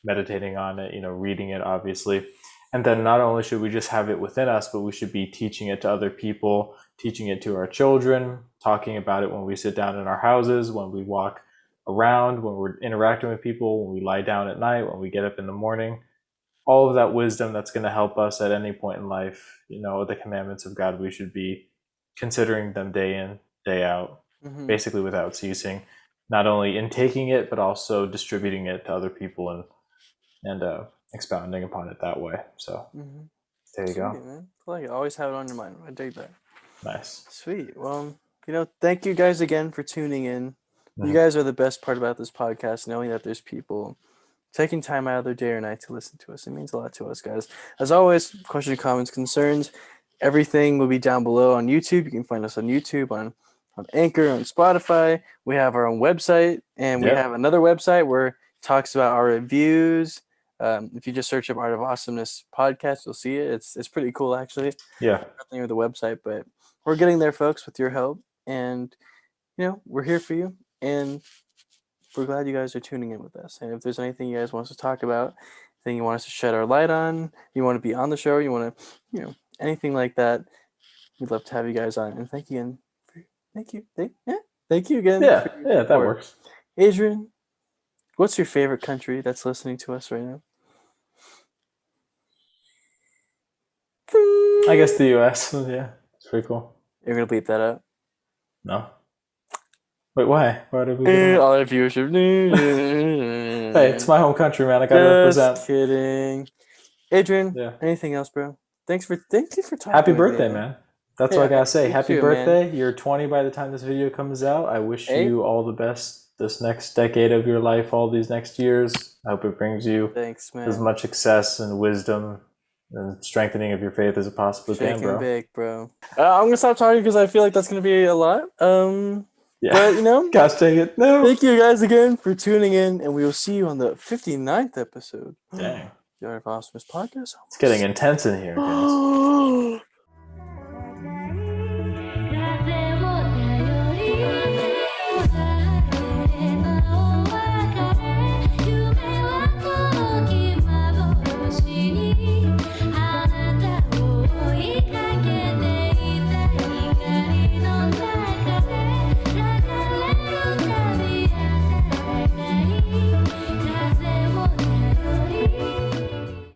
meditating on it, reading it, obviously. And then not only should we just have it within us, but we should be teaching it to other people, teaching it to our children, talking about it when we sit down in our houses, when we walk around, when we're interacting with people, when we lie down at night, when we get up in the morning. All of that wisdom that's going to help us at any point in life, the commandments of God, we should be considering them day in, day out, basically without ceasing, not only in taking it, but also distributing it to other people and expounding upon it that way. So there you go. Man. I feel like you always have it on your mind. I dig that. Nice. Sweet. Well, thank you guys again for tuning in. You guys are the best part about this podcast, knowing that there's people taking time out of their day or night to listen to us. It means a lot to us, guys. As always, questions, comments, concerns, everything will be down below on YouTube. You can find us on YouTube, on Anchor, on Spotify. We have our own website, and we have another website where it talks about our reviews. If you just search up Art of Awesomeness podcast, you'll see it. It's pretty cool, actually. Yeah. Nothing with the website, but we're getting there, folks, with your help. And, we're here for you. And we're glad you guys are tuning in with us. And if there's anything you guys want us to talk about, anything you want us to shed our light on, you want to be on the show, you want to, anything like that, we'd love to have you guys on. And thank you again. Thank you. Thank you again. Yeah, that works. Adrian, what's your favorite country that's listening to us right now? I guess the U.S. Yeah, it's pretty cool. You're going to bleep that out? No. Wait, why? Why did we all our viewership. Hey, it's my home country, man. I gotta represent. Just kidding. Adrian, anything else, bro? Thank you for talking. Happy birthday, man. That's what I gotta say. Happy birthday. Man. You're 20 by the time this video comes out. I wish you all the best this next decade of your life, all these next years. I hope it brings you as much success and wisdom and strengthening of your faith as it possibly can, bro. Big, bro. I'm gonna stop talking because I feel like that's gonna be a lot. Yeah. But gosh dang it. No. Thank you guys again for tuning in, and we will see you on the 59th episode. Dang. The Art of Awesomeness podcast. It's getting intense in here, guys.